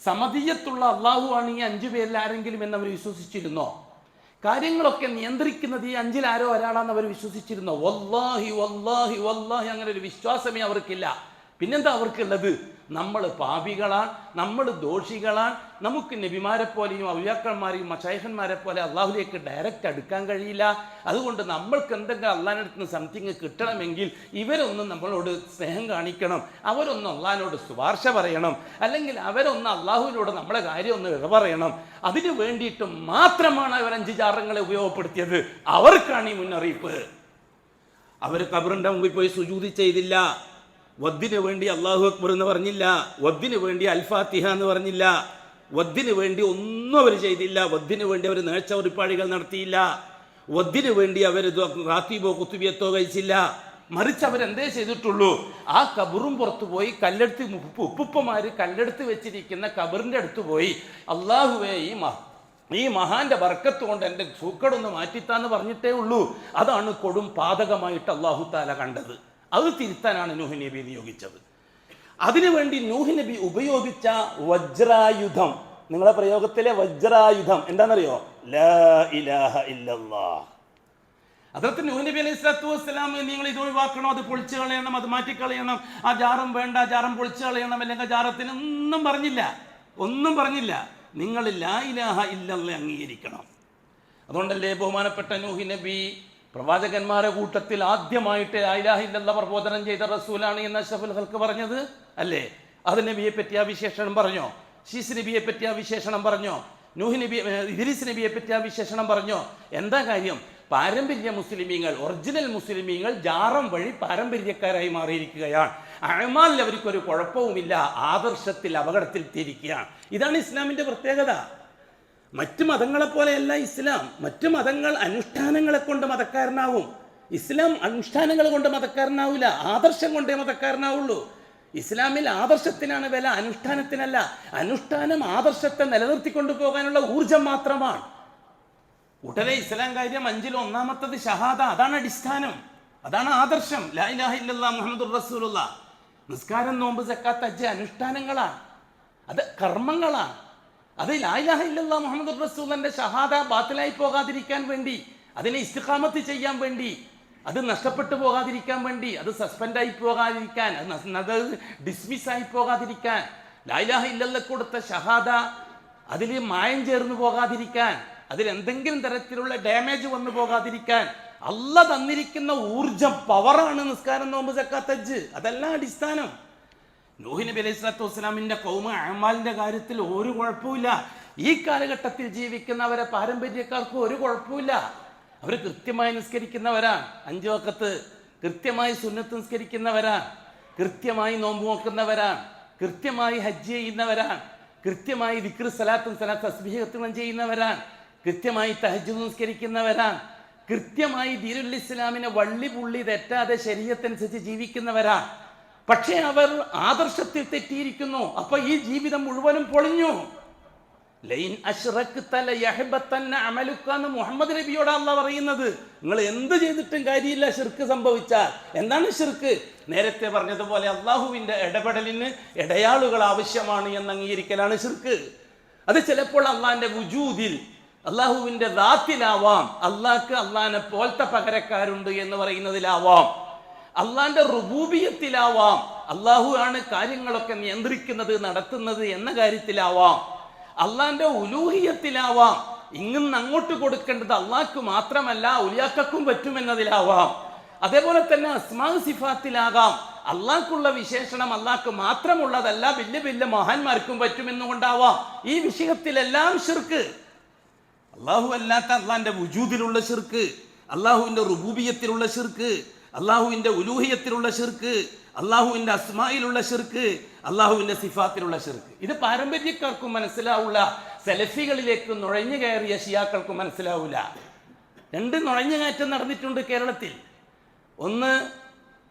സമതിയത്തുള്ള അള്ളാഹു ആണ് ഈ 5 പേരിൽ ആരെങ്കിലും എന്നവർ വിശ്വസിച്ചിരുന്നോ? കാര്യങ്ങളൊക്കെ നിയന്ത്രിക്കുന്നത് ഈ 5-ൽ ആരോ ഒരാളാന്ന് അവർ വിശ്വസിച്ചിരുന്നോ? വല്ലാഹി വല്ലാഹി വല്ലാഹി അങ്ങനെ ഒരു വിശ്വാസമേ അവർക്കില്ല. പിന്നെന്താ അവർക്കുള്ളത്? നമ്മൾ പാപികളാണ്, നമ്മൾ ദോഷികളാണ്, നമുക്ക് നബിമാരെ പോലെയും ഔലിയാക്കന്മാരെയും മശായിഖന്മാരെ പോലെ അള്ളാഹുലേക്ക് ഡയറക്റ്റ് അടുക്കാൻ കഴിയില്ല. അതുകൊണ്ട് നമ്മൾക്ക് എന്തെങ്കിലും അള്ളാഹിൻ്റെ അടുത്ത് നിന്ന് സംതിങ് കിട്ടണമെങ്കിൽ ഇവരൊന്നും നമ്മളോട് സ്നേഹം കാണിക്കണം, അവരൊന്ന് അള്ളാഹിനോട് ശുപാർശ പറയണം, അല്ലെങ്കിൽ അവരൊന്ന് അള്ളാഹുവിനോട് നമ്മളെ കാര്യം ഒന്ന് ഇടപറയണം. അതിനു വേണ്ടിയിട്ട് മാത്രമാണ് അവർ 5 ജാറങ്ങളെ ഉപയോഗപ്പെടുത്തിയത്. അവർക്കാണ് ഈ മുന്നറിയിപ്പ്. അവർ ഖബറിൻ്റെ മുമ്പിൽ പോയി സുജൂദ് ചെയ്തില്ല, വദ്ദിന് വേണ്ടി അല്ലാഹു അക്ബർ എന്ന് പറഞ്ഞില്ല, വദ്ദിന് വേണ്ടി അൽഫാത്തിഹ എന്ന് പറഞ്ഞില്ല, വദ്ദിന് വേണ്ടി ഒന്നും അവർ ചെയ്തില്ല, വദ്ദിന് വേണ്ടി അവർ നേർച്ച ഉറിപ്പാടികൾ നടത്തിയില്ല, വദ്ദിന് വേണ്ടി അവർ റാത്തീബോ കുത്തുബിയത്തോ കഴിച്ചില്ല. മറിച്ച് അവരെന്തേ ചെയ്തിട്ടുള്ളൂ? ആ കബറും പുറത്തു പോയി കല്ലെടുത്ത് ഉപ്പുപ്പമാര് കല്ലെടുത്ത് വെച്ചിരിക്കുന്ന കബറിൻ്റെ അടുത്ത് പോയി അള്ളാഹുവേ ഈ മഹാന്റെ ബർക്കത്ത് കൊണ്ട് എൻ്റെ സൂക്കടൊന്ന് മാറ്റിത്താന്ന് പറഞ്ഞിട്ടേ ഉള്ളൂ. അതാണ് കൊടും പാതകമായിട്ട് അല്ലാഹു തആല കണ്ടത്. അത് തിരുത്താനാണ് നൂഹ് നബി നിയോഗിച്ചത്. അതിനുവേണ്ടി നൂഹ് നബി ഉപയോഗിച്ച വജ്രായുധം, നിങ്ങളെ പ്രയോഗത്തിലെ വജ്രായുധം എന്താണെന്നറിയോ? ലാ ഇലാഹ ഇല്ലല്ലാഹ്. അതിർത്ത് നൂഹ് നബി അലൈഹി സ്വലാത്തു വസ്സലാം നിങ്ങൾ ഇത് ഒഴിവാക്കണം, അത് പൊളിച്ചു കളയണം, അത് മാറ്റിക്കളയണം, ആ ജാറം വേണ്ട, ജാറം പൊളിച്ചു കളയണം, അല്ലെങ്കിൽ ജാറത്തിന് ഒന്നും പറഞ്ഞില്ല. നിങ്ങൾ ലാ ഇലാഹ ഇല്ലല്ലാഹ് അംഗീകരിക്കണം. അതുകൊണ്ടല്ലേ ബഹുമാനപ്പെട്ട നൂഹ് നബി പ്രവാചകന്മാരെ കൂട്ടത്തിൽ ആദ്യമായിട്ട് ലാ ഇലാഹ ഇല്ലല്ലാഹ് പ്രബോധനം ചെയ്ത റസൂലാണ് എന്ന് അഷ്റഫുൽ ഖൽഖ് പറഞ്ഞത് അല്ലേ? അത് നബിയെ പറ്റി ആ വിശേഷണം പറഞ്ഞോ? ശീസ് നബിയെ പറ്റി ആ വിശേഷണം പറഞ്ഞോ? നൂഹ് നബി, ഇദ്രീസ് നബിയെ പറ്റി ആ വിശേഷണം പറഞ്ഞോ? എന്താ കാര്യം? പാരമ്പര്യ മുസ്ലിമീങ്ങൾ, ഒറിജിനൽ മുസ്ലിമീങ്ങൾ ജാറം വഴി പാരമ്പര്യക്കാരായി മാറിയിരിക്കുകയാണ്. അഅ്മാലിൽ അവർക്കൊരു കുഴപ്പവുമില്ല, ആദർശത്തിൽ അപകടത്തിൽ തിരിക്കുകയാണ്. ഇതാണ് ഇസ്ലാമിൻ്റെ പ്രത്യേകത. മറ്റ് മതങ്ങളെ പോലെയല്ല ഇസ്ലാം. മറ്റു മതങ്ങൾ അനുഷ്ഠാനങ്ങളെ കൊണ്ട് മതക്കാരനാവും. ഇസ്ലാം അനുഷ്ഠാനങ്ങൾ കൊണ്ട് മതക്കാരനാവില്ല, ആദർശം കൊണ്ടേ മതക്കാരനാവുള്ളൂ. ഇസ്ലാമിൽ ആദർശത്തിനാണ് വില, അനുഷ്ഠാനത്തിനല്ല. അനുഷ്ഠാനം ആദർശത്തെ നിലനിർത്തിക്കൊണ്ടു പോകാനുള്ള ഊർജം മാത്രമാണ്. ഉടനെ ഇസ്ലാം കാര്യം 5-ൽ ഒന്നാമത്തത് ഷഹാദ. അതാണ് അടിസ്ഥാനം, അതാണ് ആദർശം. ലാ ഇലാഹ ഇല്ലല്ലാഹ് മുഹമ്മദുർ റസൂലുള്ളാഹ്. നിസ്കാരം, നോമ്പ്, സക്കാത്ത്, ഹജ്ജ് അനുഷ്ഠാനങ്ങളാണ്, അത് കർമ്മങ്ങളാണ്. അത് ലാ ഇലാഹ ഇല്ലല്ലാഹ് മുഹമ്മദുർ റസൂലുള്ളാഹിന്റെ ഷഹാദ ബാത്തിലായി പോകാതിരിക്കാൻ വേണ്ടി, അതിനെ ഇസ്തിഖാമത്ത് ചെയ്യാൻ വേണ്ടി, അത് നഷ്ടപ്പെട്ടു പോകാതിരിക്കാൻ വേണ്ടി, അത് സസ്പെൻഡായി പോകാതിരിക്കാൻ, അത് ഡിസ്മിസ്സായി പോകാതിരിക്കാൻ, ലാ ഇലാഹ ഇല്ലല്ലാഹ് കൊടുത്ത ഷഹാദ അതിൽ മായം ചേർന്ന് പോകാതിരിക്കാൻ, അതിലെന്തെങ്കിലും തരത്തിലുള്ള ഡാമേജ് വന്നു പോകാതിരിക്കാൻ അല്ല തന്നിരിക്കുന്ന ഊർജം, പവറാണ് നിസ്കാരം, നോമ്പ്, സക്കാത്ത്, ഹജ്ജ്. അതല്ല അടിസ്ഥാനം. നൂഹ് നബി അലൈഹി സ്വലാത്തു വസ്സലാമിന്റെ ഖൗമ് അഅ്മാലിന്റെ കാര്യത്തിൽ ഒരു കുഴപ്പമില്ല. ഈ കാലഘട്ടത്തിൽ ജീവിക്കുന്നവരെ പാരമ്പര്യക്കാർക്ക് ഒരു കുഴപ്പമില്ല. അവർ കൃത്യമായി നിസ്കരിക്കുന്നവരാണ്, 5 വഖത്ത് കൃത്യമായി സുന്നത്ത് നിസ്കരിക്കുന്നവരാണ്, കൃത്യമായി നോമ്പ് നോക്കുന്നവരാണ്, കൃത്യമായി ഹജ്ജ് ചെയ്യുന്നവരാണ്, കൃത്യമായി ദിക്ർ, സലാത്തും തസ്ബീഹത്തും ചെയ്യുന്നവരാണ്, കൃത്യമായി തഹജ്ജുദ് നിസ്കരിക്കുന്നവരാണ്, കൃത്യമായി ദീനുൽ ഇസ്ലാമിനെ വള്ളി പുള്ളി തെറ്റാതെ ശരീഅത്തനുസരിച്ച് ജീവിക്കുന്നവരാണ്. പക്ഷേ അവർ ആദർശത്തിൽ തെറ്റിയിരിക്കുന്നു. അപ്പൊ ഈ ജീവിതം മുഴുവനും പൊളിഞ്ഞു. ലൈൻ അശ്റക്ത ലയഹ്ബതന്ന അമലുക എന്ന് മുഹമ്മദ് നബിയോട് അല്ലാഹ് പറയുന്നത്. നിങ്ങൾ എന്ത് ചെയ്തിട്ടും കാര്യമില്ല ശിർക്ക് സംഭവിച്ചാൽ. എന്താണ് ശിർക്ക്? നേരത്തെ പറഞ്ഞതുപോലെ അള്ളാഹുവിന്റെ ഇടപെടലിന് ഇടയാളുകൾ ആവശ്യമാണ് എന്ന് അംഗീകരിക്കലാണ് ശിർക്ക്. അത് ചിലപ്പോൾ അള്ളാഹിന്റെ വുജൂദിൽ, അള്ളാഹുവിന്റെ ദാത്തിലാവാം, അള്ളാഹ്ക്ക് അള്ളാഹിനെ പോലത്തെ പകരക്കാരുണ്ട് എന്ന് പറയുന്നതിലാവാം, അള്ളാഹിന്റെ റുബൂബിയത്തിലാവാം, അള്ളാഹു ആണ് കാര്യങ്ങളൊക്കെ നിയന്ത്രിക്കുന്നത്, നടത്തുന്നത് എന്ന കാര്യത്തിലാവാം, അള്ളാഹിന്റെ ഉലൂഹിയത്തിലാവാം, ഇങ്ങുന്ന് അങ്ങോട്ട് കൊടുക്കേണ്ടത് അള്ളാഹ്ക്ക് മാത്രമല്ല ഔലിയാക്കൾക്കും പറ്റുമെന്നതിലാവാം. അതേപോലെ തന്നെ അസ്മാ സിഫാത്തിലാകാം, അള്ളാഹ്ക്കുള്ള വിശേഷണം അള്ളാഹ്ക്ക് മാത്രമുള്ളതല്ല, വലിയ വലിയ മഹാന്മാർക്കും പറ്റുമെന്നുകൊണ്ടാവാം. ഈ വിഷയത്തിലെല്ലാം ശിർക്ക്. അള്ളാഹു അല്ലാത്ത അള്ളാഹിന്റെ വുജൂദിലുള്ള ശിർക്ക്, അള്ളാഹുവിന്റെ റുബൂബിയത്തിലുള്ള ശിർക്ക്, അള്ളാഹുവിന്റെ ഉലൂഹിയത്തിലുള്ള ശിർക്ക്, അള്ളാഹുവിന്റെ അസ്മായിലുള്ള ശിർക്ക്, അള്ളാഹുവിന്റെ സിഫാത്തിലുള്ള ശിർക്ക്. ഇത് പാരമ്പര്യക്കാർക്കും മനസ്സിലാവില്ല, സെലഫികളിലേക്ക് നുഴഞ്ഞു കയറിയ ഷിയാക്കൾക്കും മനസ്സിലാവില്ല. 2 നുഴഞ്ഞുകയറ്റം നടന്നിട്ടുണ്ട് കേരളത്തിൽ. ഒന്ന്,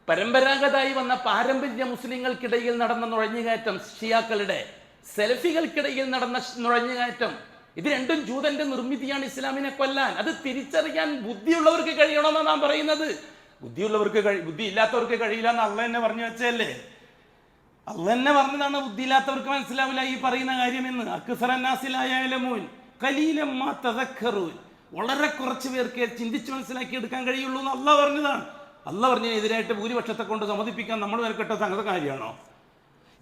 പരമ്പരാഗതമായി വന്ന പാരമ്പര്യ മുസ്ലിങ്ങൾക്കിടയിൽ നടന്ന നുഴഞ്ഞുകയറ്റം, ഷിയാക്കളുടെ സെലഫികൾക്കിടയിൽ നടന്ന നുഴഞ്ഞുകയറ്റം. ഇത് രണ്ടും ജൂതന്റെ നിർമ്മിതിയാണ് ഇസ്ലാമിനെ കൊല്ലാൻ. അത് തിരിച്ചറിയാൻ ബുദ്ധിയുള്ളവർക്ക് കഴിയണമെന്നാണ് നാം പറയുന്നത്. ബുദ്ധി ഇല്ലാത്തവർക്ക് കഴിയില്ല എന്ന് അള്ളാഹ് തന്നെ പറഞ്ഞു വെച്ചല്ലേ. അള്ളാഹ് തന്നെ പറഞ്ഞതാണ് ബുദ്ധിയില്ലാത്തവർക്ക് മനസ്സിലാവില്ല ഈ പറയുന്ന കാര്യമെന്ന്. വളരെ കുറച്ച് പേർക്ക് ചിന്തിച്ച് മനസ്സിലാക്കി എടുക്കാൻ കഴിയുള്ളൂ എന്ന് അള്ളാഹ് പറഞ്ഞതാണ്. അള്ളാഹ് പറഞ്ഞതിനെതിരായിട്ട് ഭൂരിപക്ഷത്തെ കൊണ്ട് സമ്മതിപ്പിക്കാൻ നമ്മൾ വരക്കെട്ട സംഗത കാര്യമാണോ?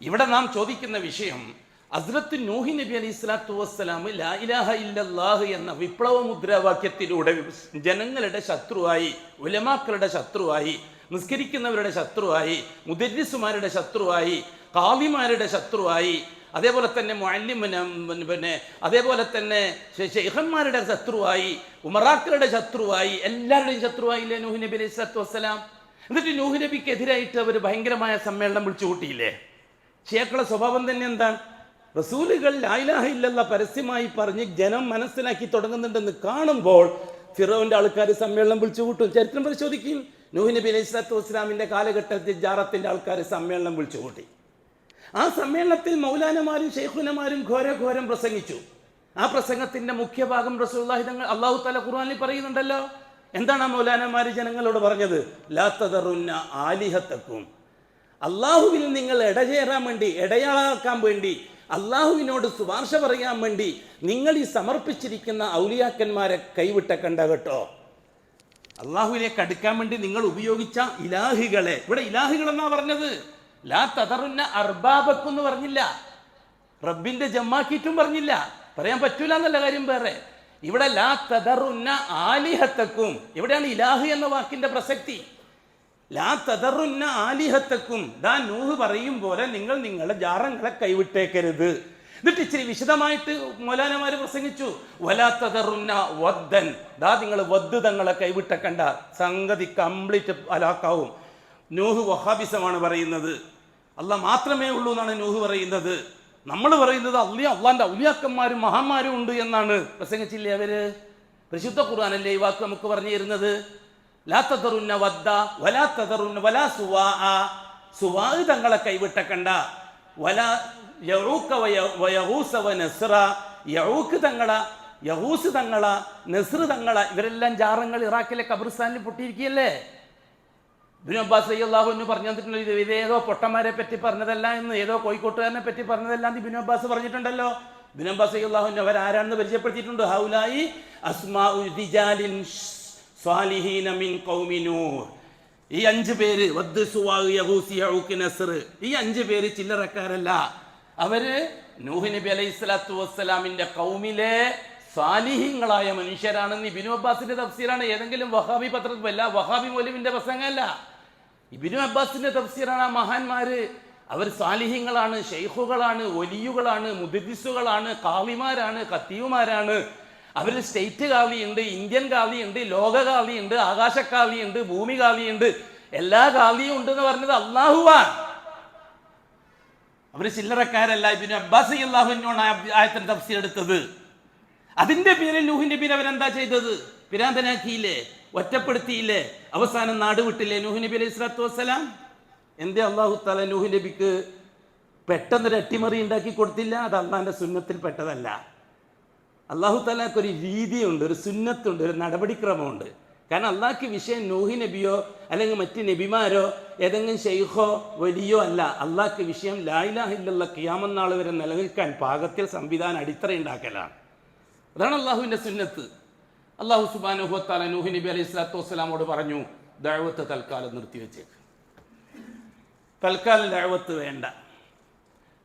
ഇവിടെ നാം ചോദിക്കുന്ന വിഷയം, ഹസ്രത്ത് നൂഹ് നബി അലൈഹി സ്വലാത്തു വസ്സലാം ലാ ഇലാഹ ഇല്ലല്ലാഹ് എന്ന വിപ്ലവ മുദ്രാവാക്യത്തിലൂടെ ജനങ്ങളുടെ ശത്രുവായി, ഉലമാക്കളുടെ ശത്രുവായി, നിസ്കരിക്കുന്നവരുടെ ശത്രുവായി, മുദരിസുമാരുടെ ശത്രുവായി, ഖാദിമാരുടെ ശത്രുവായി, അതേപോലെ തന്നെ അതേപോലെ തന്നെ ശൈഖന്മാരുടെ ശത്രുവായി, ഉമറാക്കളുടെ ശത്രുവായി, എല്ലാവരുടെയും ശത്രുവായില്ലേ നൂഹ് നബി അലൈഹി സ്വലാത്തു വസ്സലാം? എന്നിട്ട് നൂഹ് നബിക്ക് എതിരായിട്ട് അവർ ഭയങ്കരമായ സമ്മേളനം വിളിച്ചു കൂട്ടിയില്ലേ? ഷിയാക്കളുടെ സ്വഭാവം തന്നെ എന്താണ്? റസൂലുകൾ ലാ ഇലാഹ ഇല്ലല്ലാഹ് പരസ്യമായി പറഞ്ഞ് ജനം മനസ്സിലാക്കി തുടങ്ങുന്നുണ്ടെന്ന് കാണുമ്പോൾ ഫിറോന്റെ ആൾക്കാർ സമ്മേളനം വിളിച്ചു കൂട്ടും. ചരിത്രം പരിശോധിക്കും. നൂഹ് നബി അലൈഹി സ്വലാത്തു വസ്സലാമിന്റെ കാലഘട്ടത്തിൽ ജാറത്തിന്റെ ആൾക്കാർ സമ്മേളനം വിളിച്ചു കൂട്ടി. ആ സമ്മേളനത്തിൽ മൗലാനമാരും ശൈഖുനമാരും ഘോരം പ്രസംഗിച്ചു. ആ പ്രസംഗത്തിന്റെ മുഖ്യ ഭാഗം റസൂലുള്ളാഹി തങ്ങൾ അല്ലാഹു തആല ഖുർആനിൽ പറയുന്നുണ്ടല്ലോ. എന്താണ് ആ മൗലാനമാര് ജനങ്ങളോട് പറഞ്ഞത്? ലാ തദറുന്ന ആലിഹത്തക്കും, അള്ളാഹുവിൽ നിങ്ങൾ ഇടചേരാൻ വേണ്ടി, ഇടയാളാക്കാൻ വേണ്ടി, അള്ളാഹുവിനോട് ശുപാർശ പറയാൻ വേണ്ടി നിങ്ങൾ ഈ സമർപ്പിച്ചിരിക്കുന്ന ഔലിയാക്കന്മാരെ കൈവിട്ടക്കണ്ട കേട്ടോ. അള്ളാഹുവിലേക്ക് അടുക്കാൻ വേണ്ടി നിങ്ങൾ ഉപയോഗിച്ച ഇലാഹികളെ, ഇവിടെ ഇലാഹികൾ എന്നാ പറഞ്ഞത്. ലാ തദറുന്ന അർബാബക്കെന്ന് പറഞ്ഞില്ല, റബ്ബിന്റെ ജമ്മാക്കിയിട്ടും പറഞ്ഞില്ല. പറയാൻ പറ്റൂല എന്നല്ല കാര്യം വേറെ. ഇവിടെ ലാ തദറുന്ന ആലിഹത്തക്കും, ഇവിടെയാണ് ഇലാഹ് എന്ന വാക്കിന്റെ പ്രസക്തി. ലാ തദറുന്ന ആലിഹത്തക്കും, ദാ നൂഹ് പറയും പോലെ നിങ്ങൾ നിങ്ങളുടെ ജാറങ്ങളെ കൈവിട്ടേക്കരുത്. എന്നിട്ട് ഇച്ചിരി വിശദമായിട്ട് മൗലാനമാര് പ്രസംഗിച്ചു. വലാ തദറുന്ന വദ്ദൻ, ദാ നിങ്ങൾ വദ് തങ്ങളെ കൈവിട്ടേക്കണ്ട, സംഗതി കംപ്ലീറ്റ് അലാക്കാവും. നൂഹ് വഹാബിസമാണ് പറയുന്നത്, അള്ളാഹ് മാത്രമേ ഉള്ളൂ എന്നാണ് നൂഹ് പറയുന്നത്. നമ്മൾ പറയുന്നത് അള്ളാന്റെ ഔലിയാക്കന്മാരും മഹാന്മാരും ഉണ്ട് എന്നാണ്. പ്രസംഗിച്ചില്ലേ അവര്? പരിശുദ്ധ ഖുർആനല്ലേ ഈ വാക്ക് നമുക്ക് പറഞ്ഞു തരുന്നത്? ലാ തദറുന്ന വദ്ദ വലാ തദറുന്ന വലാ സുവാ തങ്ങളെ കൈവിട്ടക്കണ്ട, വലാ യഊക വയഗൂസ വനസ്റ, യഊക് തങ്ങളെ, യഗൂസ് തങ്ങളെ, നസ്ർ തങ്ങളെ, ഇവരെല്ലാം ജാറങ്ങൾ ഇറാഖിലെ ഖബർസ്ഥാനിൽ പൊട്ടിയിരിക്കുകയല്ലേ. ഇബ്നു അബ്ബാസ് റളിയല്ലാഹു അൻഹു പറഞ്ഞു തന്നിട്ടുണ്ടല്ലോ, ഇത് ഏതോ പൊട്ടന്മാരെ പറ്റി പറഞ്ഞതല്ല എന്ന്, ഏതോ കോഴിക്കോട്ടുകാരനെ പറ്റി പറഞ്ഞതല്ല എന്ന് ഇബ്നു അബ്ബാസ് പറഞ്ഞിട്ടുണ്ടല്ലോ. ഇബ്നു അബ്ബാസ് റളിയല്ലാഹു അൻഹു അവരാരാണെന്ന് പരിചയപ്പെടുത്തിയിട്ടുണ്ട്. ഹൗലായി അസ്മാഉ റിജാലിൻ സ്വാലിഹീന മിൻ ഖൗമി നൂഹ്. ഈ 5 പേര് വദ് സുവാ യഗൂസ് യഊക് നസ്ർ, ഈ 5 പേര് ചില്ലറക്കാരല്ല. അവര് നൂഹ് നബി അലൈഹി സ്വലാത്തു വസ്സലാമിന്റെ ഖൗമിലെ സ്വാലിഹീങ്ങളായ മനുഷ്യരാണെന്ന് ഇബ്നു അബ്ബാസിന്റെ തഫ്സീറാണ്. ഏതെങ്കിലും വഹാബി പത്രത്തിൽ അല്ല, വഹാബി മൗലവിന്റെ പ്രസംഗമല്ല, ഇബ്നു അബ്ബാസിന്റെ തഫ്സീറാണ്. ആ മഹാന്മാര് അവർ സ്വാലിഹീങ്ങളാണ്, ഷെയ്ഖുകളാണ്, വലിയുകളാണ്, മുദരിസുകളാണ്, കാളിമാരാണ്, ഖത്തീവുമാരാണ്. അവർ സ്റ്റേറ്റ് കാളിയുണ്ട്, ഇന്ത്യൻ കാളിയുണ്ട്, ലോക കാളിയുണ്ട്, ആകാശ കാളിയുണ്ട്, ഭൂമി കാളിയുണ്ട്, എല്ലാ കാളിയും ഉണ്ട് എന്ന് പറഞ്ഞത് അള്ളാഹുവാണ്. അവര് ചില്ലറക്കാരല്ല. ഇബ്നു അബ്ബാസ് റളിയല്ലാഹു അൻഹുവാണ് ആയത്തിന്റെ തഫ്സീർ എടുത്തത്. അതിന്റെ പേരിൽ നൂഹ് നബിനെ അവരെന്താ ചെയ്തത്? പിരാന്തനാക്കിയില്ലേ, ഒറ്റപ്പെടുത്തിയില്ലേ, അവസാനം നാട് വിട്ടില്ലേ നൂഹ് നബി അലൈഹി സ്വലാത്തു വസ്സലാം. എന്തേ അള്ളാഹു തആല നൂഹ് നബിക്ക് പെട്ടെന്നൊരു അട്ടിമറി ഉണ്ടാക്കി കൊടുത്തില്ല? അത് അള്ളാഹിന്റെ സുന്നത്തിൽ പെട്ടതല്ല. അള്ളാഹു തആലക്ക് ഒരു രീതിയുണ്ട്, ഒരു സുന്നത്തുണ്ട്, ഒരു നടപടിക്രമമുണ്ട്. കാരണം അള്ളാഹ്ക്ക് വിഷയം നൂഹ് നബിയോ അല്ലെങ്കിൽ മറ്റ് നബിമാരോ ഏതെങ്കിലും ഷെയ്ഖോ വലിയോ അല്ല. അള്ളാഹ്ക്ക് വിഷയം ലാ ഇലാഹ ഇല്ലല്ലാഹ് ഖിയാമത്ത് നാൾ വരെ നിലനിൽക്കാൻ പാകത്തിൽ സംവിധാനം അടിത്തറയുണ്ടാക്കലാണ്. അതാണ് അള്ളാഹുവിൻ്റെ സുന്നത്ത്. അള്ളാഹു സുബ്ഹാനഹു വ തആല നൂഹ് നബി അലൈഹി സ്വലാത്തു വസ്സലാമോട് പറഞ്ഞു, ദഅവത്ത് തൽക്കാലം നിർത്തിവെച്ചേക്ക്, തൽക്കാലം ദഅവത്ത് വേണ്ട.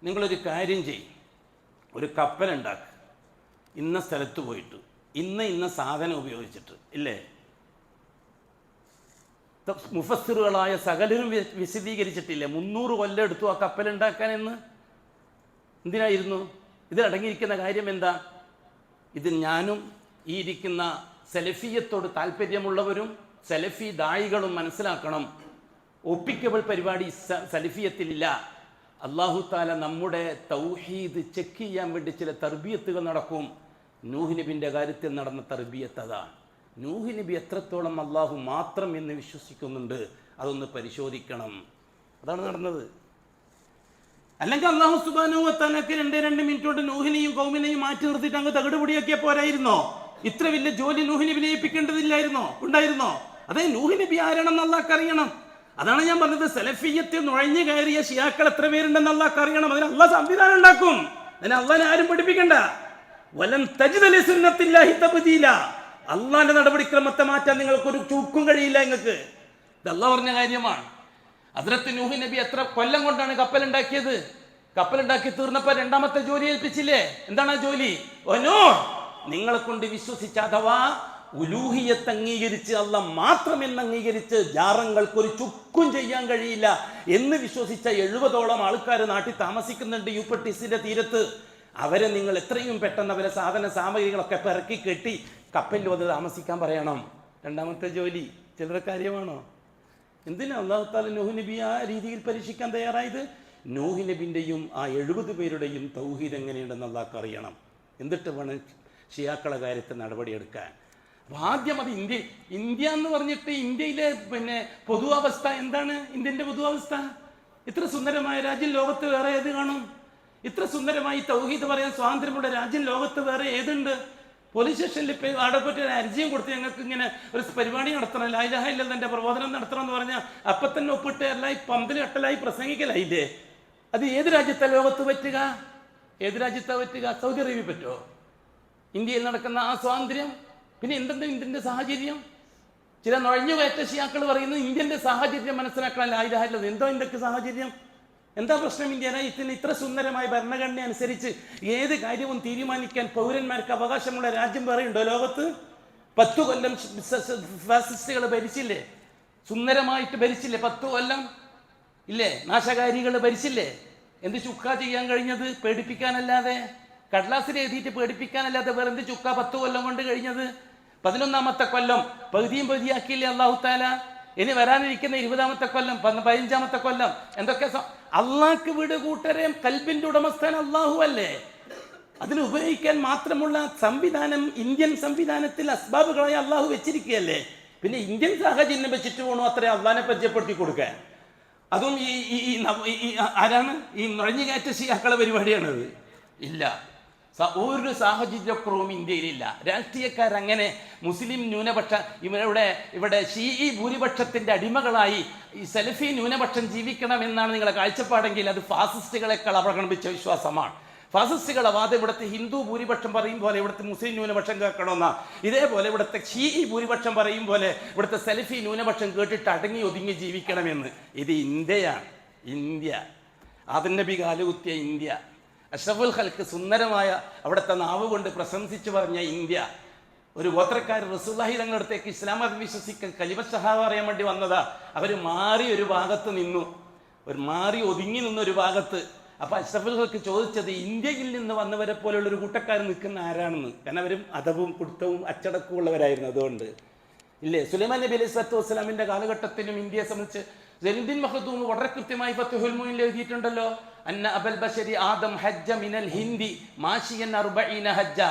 നിങ്ങളൊരു കാര്യം ചെയ്യും, ഒരു കപ്പലുണ്ടാക്കുക, ഇന്ന സ്ഥലത്ത് പോയിട്ട് ഇന്ന സാധനം ഉപയോഗിച്ചിട്ട് ഇല്ലേ. മുഫസ്സിറുകളായ സകലരും വിശദീകരിച്ചിട്ടില്ലേ 300 കൊല്ലം എടുത്തു ആ കപ്പലുണ്ടാക്കാൻ എന്ന്. എന്തിനായിരുന്നു? ഇതിലടങ്ങിയിരിക്കുന്ന കാര്യം എന്താ? ഇത് ഞാനും ഈ ഇരിക്കുന്ന സലഫിയത്തോട് താല്പര്യമുള്ളവരും സലഫി ദായികളും മനസ്സിലാക്കണം. ഒപ്പിക്കബിൾ പരിപാടി സലഫിയത്തിലില്ല. അല്ലാഹു തആല നമ്മുടെ തൗഹീദ് ചെക്ക് ചെയ്യാൻ വേണ്ടി ചില തർബിയത്തുകൾ നടക്കും. നൂഹ് നബിൻ്റെ കാര്യത്തിൽ നടന്ന തർബിയത്ത് അതാണ്. നൂഹ് നബി എത്രത്തോളം അള്ളാഹു മാത്രം എന്ന് വിശ്വസിക്കുന്നുണ്ട്, അതൊന്ന് പരിശോധിക്കണം. അതാണ് നടന്നത്. അല്ലെങ്കിൽ അള്ളാഹു സുബ്ഹാനഹു വ തആലക്ക് 2 മിനിറ്റ് കൊണ്ട് നൂഹിനെയും കൗമിനെയും മാറ്റി നിർത്തിയിട്ട് അങ്ങ് തകിടുപൊടിയാക്കിയാൽ പോരായിരുന്നോ? ഇത്ര വലിയ ജോലി നൂഹ് നബിനെ ഏൽപ്പിക്കേണ്ടതില്ലായിരുന്നോ? ഉണ്ടായിരുന്നോ? അതേ നൂഹ് നബി ആരാണെന്ന് അള്ളാഹ്ക്ക് അറിയണം. അതാണ് ഞാൻ പറഞ്ഞത്, സലഫിയത്തിൽ നുഴഞ്ഞു കയറിയ ഷിയാക്കൾ എത്ര പേരുണ്ടെന്ന് അള്ളാഹ്ക്ക് അറിയണം. അതിന് അള്ളാഹ് സംവിധാനം ഉണ്ടാക്കും. അതിന് അള്ളാഹിനെ ആരും പഠിപ്പിക്കണ്ട. വലൻ തജിദ ലിസുന്നത്തില്ലാഹി തബ്ദീല. അള്ളാഹിന്റെ നടപടിക്രമത്തെ മാറ്റാൻ നിങ്ങൾക്കൊരു ചൂക്കും കഴിയില്ല. നിങ്ങൾക്ക് ഇത് അള്ളാഹ് പറഞ്ഞ കാര്യമാണ്. ഹദ്റത്ത് നൂഹ് നബി എത്ര കൊല്ലം കൊണ്ടാണ് കപ്പലുണ്ടാക്കിയത്? കപ്പലുണ്ടാക്കി തീർന്നപ്പോൾ 2ാമത്തെ ജോലി ഏൽപ്പിച്ചില്ലേ? എന്താണ് ആ ജോലി? നിങ്ങളെ കൊണ്ട് വിശ്വസിച്ച് അഥവാ ഉലൂഹിയത്ത് അംഗീകരിച്ച് അള്ളാഹ് മാത്രം എന്ന് അംഗീകരിച്ച് ജാറങ്ങൾക്കൊരു ചുക്കും ചെയ്യാൻ കഴിയില്ല എന്ന് വിശ്വസിച്ച 70ഓളം ആൾക്കാർ നാട്ടിൽ താമസിക്കുന്നുണ്ട് യൂഫ്രട്ടീസിന്റെ തീരത്ത്. അവരെ നിങ്ങൾ എത്രയും പെട്ടെന്ന് അവരെ സാധന സാമഗ്രികളൊക്കെ പിറക്കി കെട്ടി കപ്പലിൽ വന്ന് താമസിക്കാൻ പറയണം. 2ാമത്തെ ജോലി ചിലരുടെ കാര്യമാണോ? എന്തിനാ അല്ലാഹു തആല നൂഹ് നബി ആ രീതിയിൽ പരീക്ഷിക്കാൻ തയ്യാറായത്? നൂഹ് നബിൻ്റെയും ആ 70 പേരുടെയും തൗഹീദ് എങ്ങനെയുണ്ടെന്ന് അള്ളാഹ്ക്ക് അറിയണം. എന്നിട്ട് വേണം ഷിയാക്കളെ കാര്യത്തിൽ നടപടിയെടുക്കാൻ. അപ്പോൾ ആദ്യം അത് ഇന്ത്യ എന്ന് പറഞ്ഞിട്ട് ഇന്ത്യയിലെ പൊതു അവസ്ഥ എന്താണ്? ഇന്ത്യൻ്റെ പൊതു അവസ്ഥ, ഇത്ര സുന്ദരമായ രാജ്യം ലോകത്ത് വേറെ ഏത് കാണും? ഇത്ര സുന്ദരമായി തൗഹീദ് പറയാൻ സ്വാതന്ത്ര്യമുള്ള രാജ്യം ലോകത്ത് വേറെ ഏതുണ്ട്? പോലീസ് സ്റ്റേഷനിൽ അവിടെ പറ്റി ഒരു അർജിയും കൊടുത്ത് ഞങ്ങൾക്ക് ഇങ്ങനെ ഒരു പരിപാടി നടത്തണം, ലാ ഇലാഹ ഇല്ലല്ലാഹ് പ്രബോധനം നടത്തണം എന്ന് പറഞ്ഞാൽ അപ്പം തന്നെ ഒപ്പിട്ട് എല്ലാം പന്തൽ കെട്ടലായി പ്രസംഗിക്കലായില്ലേ? അത് ഏത് രാജ്യത്തെ ലോകത്ത് പറ്റുക? ഏത് രാജ്യത്താണ് പറ്റുക? സൗദി അറേബ്യ പറ്റുമോ? ഇന്ത്യയിൽ നടക്കുന്ന ആ സ്വാതന്ത്ര്യം? പിന്നെ എന്തെന്താ ഇന്ത്യൻ്റെ സാഹചര്യം? ചില നുഴഞ്ഞുകയറ്റ ഷിയാക്കൾ പറയുന്നത് ഇന്ത്യൻ്റെ സാഹചര്യം മനസ്സിലാക്കാൻ ലാ ഇലാഹ ഇല്ലല്ലാഹ്. എന്തോ ഇന്ത്യക്ക് സാഹചര്യം? എന്താ പ്രശ്നം? ഇന്ത്യ രാജ്യത്തിന് ഇത്ര സുന്ദരമായ ഭരണഘടന അനുസരിച്ച് ഏത് കാര്യവും തീരുമാനിക്കാൻ പൗരന്മാർക്ക് അവകാശമുള്ള രാജ്യം വേറെ ഉണ്ടോ ലോകത്ത്? 10 കൊല്ലം ഫാസിസ്റ്റുകൾ ഭരിച്ചില്ലേ? സുന്ദരമായിട്ട് ഭരിച്ചില്ലേ? 10 കൊല്ലം ഇല്ലേ? നാശകാരികൾ ഭരിച്ചില്ലേ? എന്ത് ചുക്ക ചെയ്യാൻ കഴിഞ്ഞത്? പേടിപ്പിക്കാനല്ലാതെ, കടലാസിൽ എഴുതിയിട്ട് പേടിപ്പിക്കാനല്ലാതെ വേറെ എന്ത് ചുക്ക 10 കൊല്ലം കൊണ്ട് കഴിഞ്ഞത്? 11ാമത്തെ കൊല്ലം പകുതിയും പകുതിയാക്കിയില്ലേ അല്ലാഹു തആല? ഇനി വരാനിരിക്കുന്ന 20-ാമത്തെ കൊല്ലം 15-ാമത്തെ കൊല്ലം എന്തൊക്കെ അള്ളാഹ്ക്ക് വീട് കൂട്ടരെ കൽബിന്റെ ഉടമസ്ഥൻ അള്ളാഹു അല്ലേ? അതിന് ഉപയോഗിക്കാൻ മാത്രമുള്ള സംവിധാനം ഇന്ത്യൻ സംവിധാനത്തിൽ അസ്ബാബുകളായി അള്ളാഹു വെച്ചിരിക്കുകയല്ലേ? പിന്നെ ഇന്ത്യൻ സാഹചര്യം വെച്ചിട്ട് വേണോ അത്രയും അള്ളാഹിനെ പരിചയപ്പെടുത്തി കൊടുക്കാൻ? അതും ആരാണ് ഈ നുഴഞ്ഞുകയറ്റ ഷിയാക്കളെ പരിപാടിയാണത്? ഇല്ല, ഒരു സാഹചര്യക്കുറവും ഇന്ത്യയിലില്ല. രാഷ്ട്രീയക്കാരങ്ങനെ മുസ്ലിം ന്യൂനപക്ഷ ഇവിടെ ഷീഈ ഭൂരിപക്ഷത്തിന്റെ അടിമകളായി ഈ സലഫി ന്യൂനപക്ഷം ജീവിക്കണമെന്നാണ് നിങ്ങളെ കാഴ്ചപ്പാടെങ്കിൽ അത് ഫാസിസ്റ്റുകളെക്കാൾ അവഗണിച്ച വിശ്വാസമാണ്. ഫാസിസ്റ്റുകളെ വാദം ഇവിടുത്തെ ഹിന്ദു ഭൂരിപക്ഷം പറയും പോലെ ഇവിടുത്തെ മുസ്ലിം ന്യൂനപക്ഷം കേൾക്കണമെന്ന, ഇതേപോലെ ഇവിടുത്തെ ഷീഈ ഭൂരിപക്ഷം പറയും പോലെ ഇവിടുത്തെ സലഫി ന്യൂനപക്ഷം കേട്ടിട്ട് അടങ്ങി ഒതുങ്ങി ജീവിക്കണമെന്ന്. ഇത് ഇന്ത്യയാണ്. ഇന്ത്യ ആദം നബി കാലുകുത്തിയ ഇന്ത്യ, അഷ്റഫുൽ ഖൽക്ക് സുന്ദരമായ അവിടുത്തെ നാവ് കൊണ്ട് പ്രശംസിച്ചു പറഞ്ഞ ഇന്ത്യ. ഒരു ഗോത്രക്കാർ റസൂലുള്ളാഹി തങ്ങളുടെ അടുത്തേക്ക് ഇസ്ലാം മതം വിശ്വസിക്കാൻ കലിമ ഷഹാദ അറിയാൻ വേണ്ടി വന്നതാ. അവർ മാറി ഒരു ഭാഗത്ത് നിന്നു, മാറി ഒതുങ്ങി നിന്നൊരു ഭാഗത്ത്. അപ്പൊ അഷ്റഫുൽ ഖൽക്ക് ചോദിച്ചത് ഇന്ത്യയിൽ നിന്ന് വന്നവരെ പോലെയുള്ള ഒരു കൂട്ടക്കാർ നിൽക്കുന്ന ആരാണെന്ന്. കാരണം അവരും അദബും കുടുത്തവും അച്ചടക്കവും ഉള്ളവരായിരുന്നു. അതുകൊണ്ട് ഇല്ലേ, സുലൈമാൻ നബി അലൈഹി സ്വലാത്തു വസ്സലാമിന്റെ കാലഘട്ടത്തിലും ഇന്ത്യയെ സംബന്ധിച്ച് സൈനുദ്ദീൻ മഖ്ദൂം വളരെ കൃത്യമായി ഫത്ഹുൽ മുഈനിൽ എഴുതിയിട്ടുണ്ടല്ലോ. അന്ന അബൽ ബശരി ആദം ഹജ്ജ മിനൽ ഹിന്ദി മാഷിയൻ 40 ഹജ്ജ.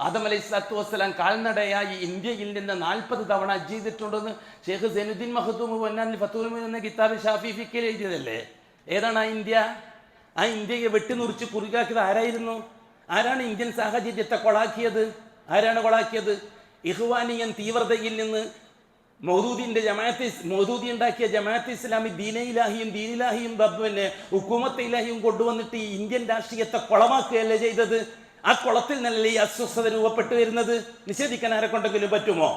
ആദം അലൈഹി സ്വലാത്തു വസ്സലാം കാൽനടയായി ഇന്ത്യയിൽ നിന്ന് 40 തവണ ഹജ്ജ് ചെയ്തിട്ടുണ്ടെന്ന് ഷെയ്ഖ് സൈനുദ്ദീൻ മഖ്ദൂം പൊന്നാനിൽ ഫത്ഹുൽ മുഈൻ എന്ന കിതാബ് ഷാഫി ഫിഖിൽ എഴുതിയതല്ലേ. ഏതാണ് ആ ഇന്ത്യ? ആ ഇന്ത്യയെ വെട്ടിനുറിച്ച് കുറുകാക്കിയത് ആരായിരുന്നു? ആരാണ് ഇന്ത്യൻ സാഹചര്യത്തെ കൊളാക്കിയത്? ആരാണ് കൊളാക്കിയത്? ഇഖ്വാനിയൻ തീവ്രതയിൽ നിന്ന് മൗദൂദി ഉണ്ടാക്കിയ ജമാഅത്ത് ഇസ്ലാമി ദീനിലാഹിയും പിന്നെ ഹുക്കൂമത്ത് ഇലാഹിയും കൊണ്ടുവന്നിട്ട് ഈ ഇന്ത്യൻ രാഷ്ട്രീയത്തെ കൊളമാക്കുകയല്ലേ ചെയ്തത്? ആ കുളത്തിൽ നിന്നല്ലേ ഈ അസ്വസ്ഥത രൂപപ്പെട്ടു വരുന്നത്? നിഷേധിക്കാൻ ആരെ കൊണ്ടെങ്കിലും പറ്റുമോ?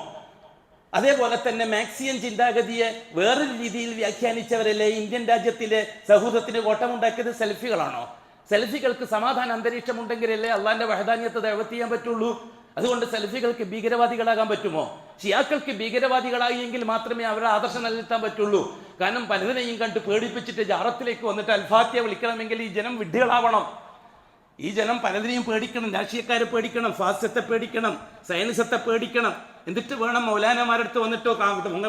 അതേപോലെ തന്നെ മാക്സിയൻ ചിന്താഗതിയെ വേറൊരു രീതിയിൽ വ്യാഖ്യാനിച്ചവരല്ലേ ഇന്ത്യൻ രാജ്യത്തിലെ സൗഹൃദത്തിന് കോട്ടമുണ്ടാക്കിയത്? സെൽഫികളാണോ? സെൽഫികൾക്ക് സമാധാന അന്തരീക്ഷം ഉണ്ടെങ്കിലല്ലേ അള്ളാന്റെ വഹദാനിയത്തെ ദഅവത്ത് ചെയ്യാൻ പറ്റുള്ളൂ. അതുകൊണ്ട് സെൽഫികൾക്ക് ഭീകരവാദികളാകാൻ പറ്റുമോ? ഷിയാക്കൾക്ക് ഭീകരവാദികളായെങ്കിൽ മാത്രമേ അവരുടെ ആദർശം നിലനിർത്താൻ പറ്റുള്ളൂ. കാരണം പലതിനെയും കണ്ട് പേടിപ്പിച്ചിട്ട് ജാറത്തിലേക്ക് വന്നിട്ട് അൽഫാത്തിയ വിളിക്കണമെങ്കിൽ ഈ ജനം വിഡ്ഢികളാവണം. ഈ ജനം പലതിനെയും പേടിക്കണം. രാഷ്ട്രീയക്കാരെ പേടിക്കണം, ഫാസിസത്തെ പേടിക്കണം, സയനിസത്തെ പേടിക്കണം. എന്നിട്ട് വേണം മൗലാനമാരടുത്ത് വന്നിട്ടോ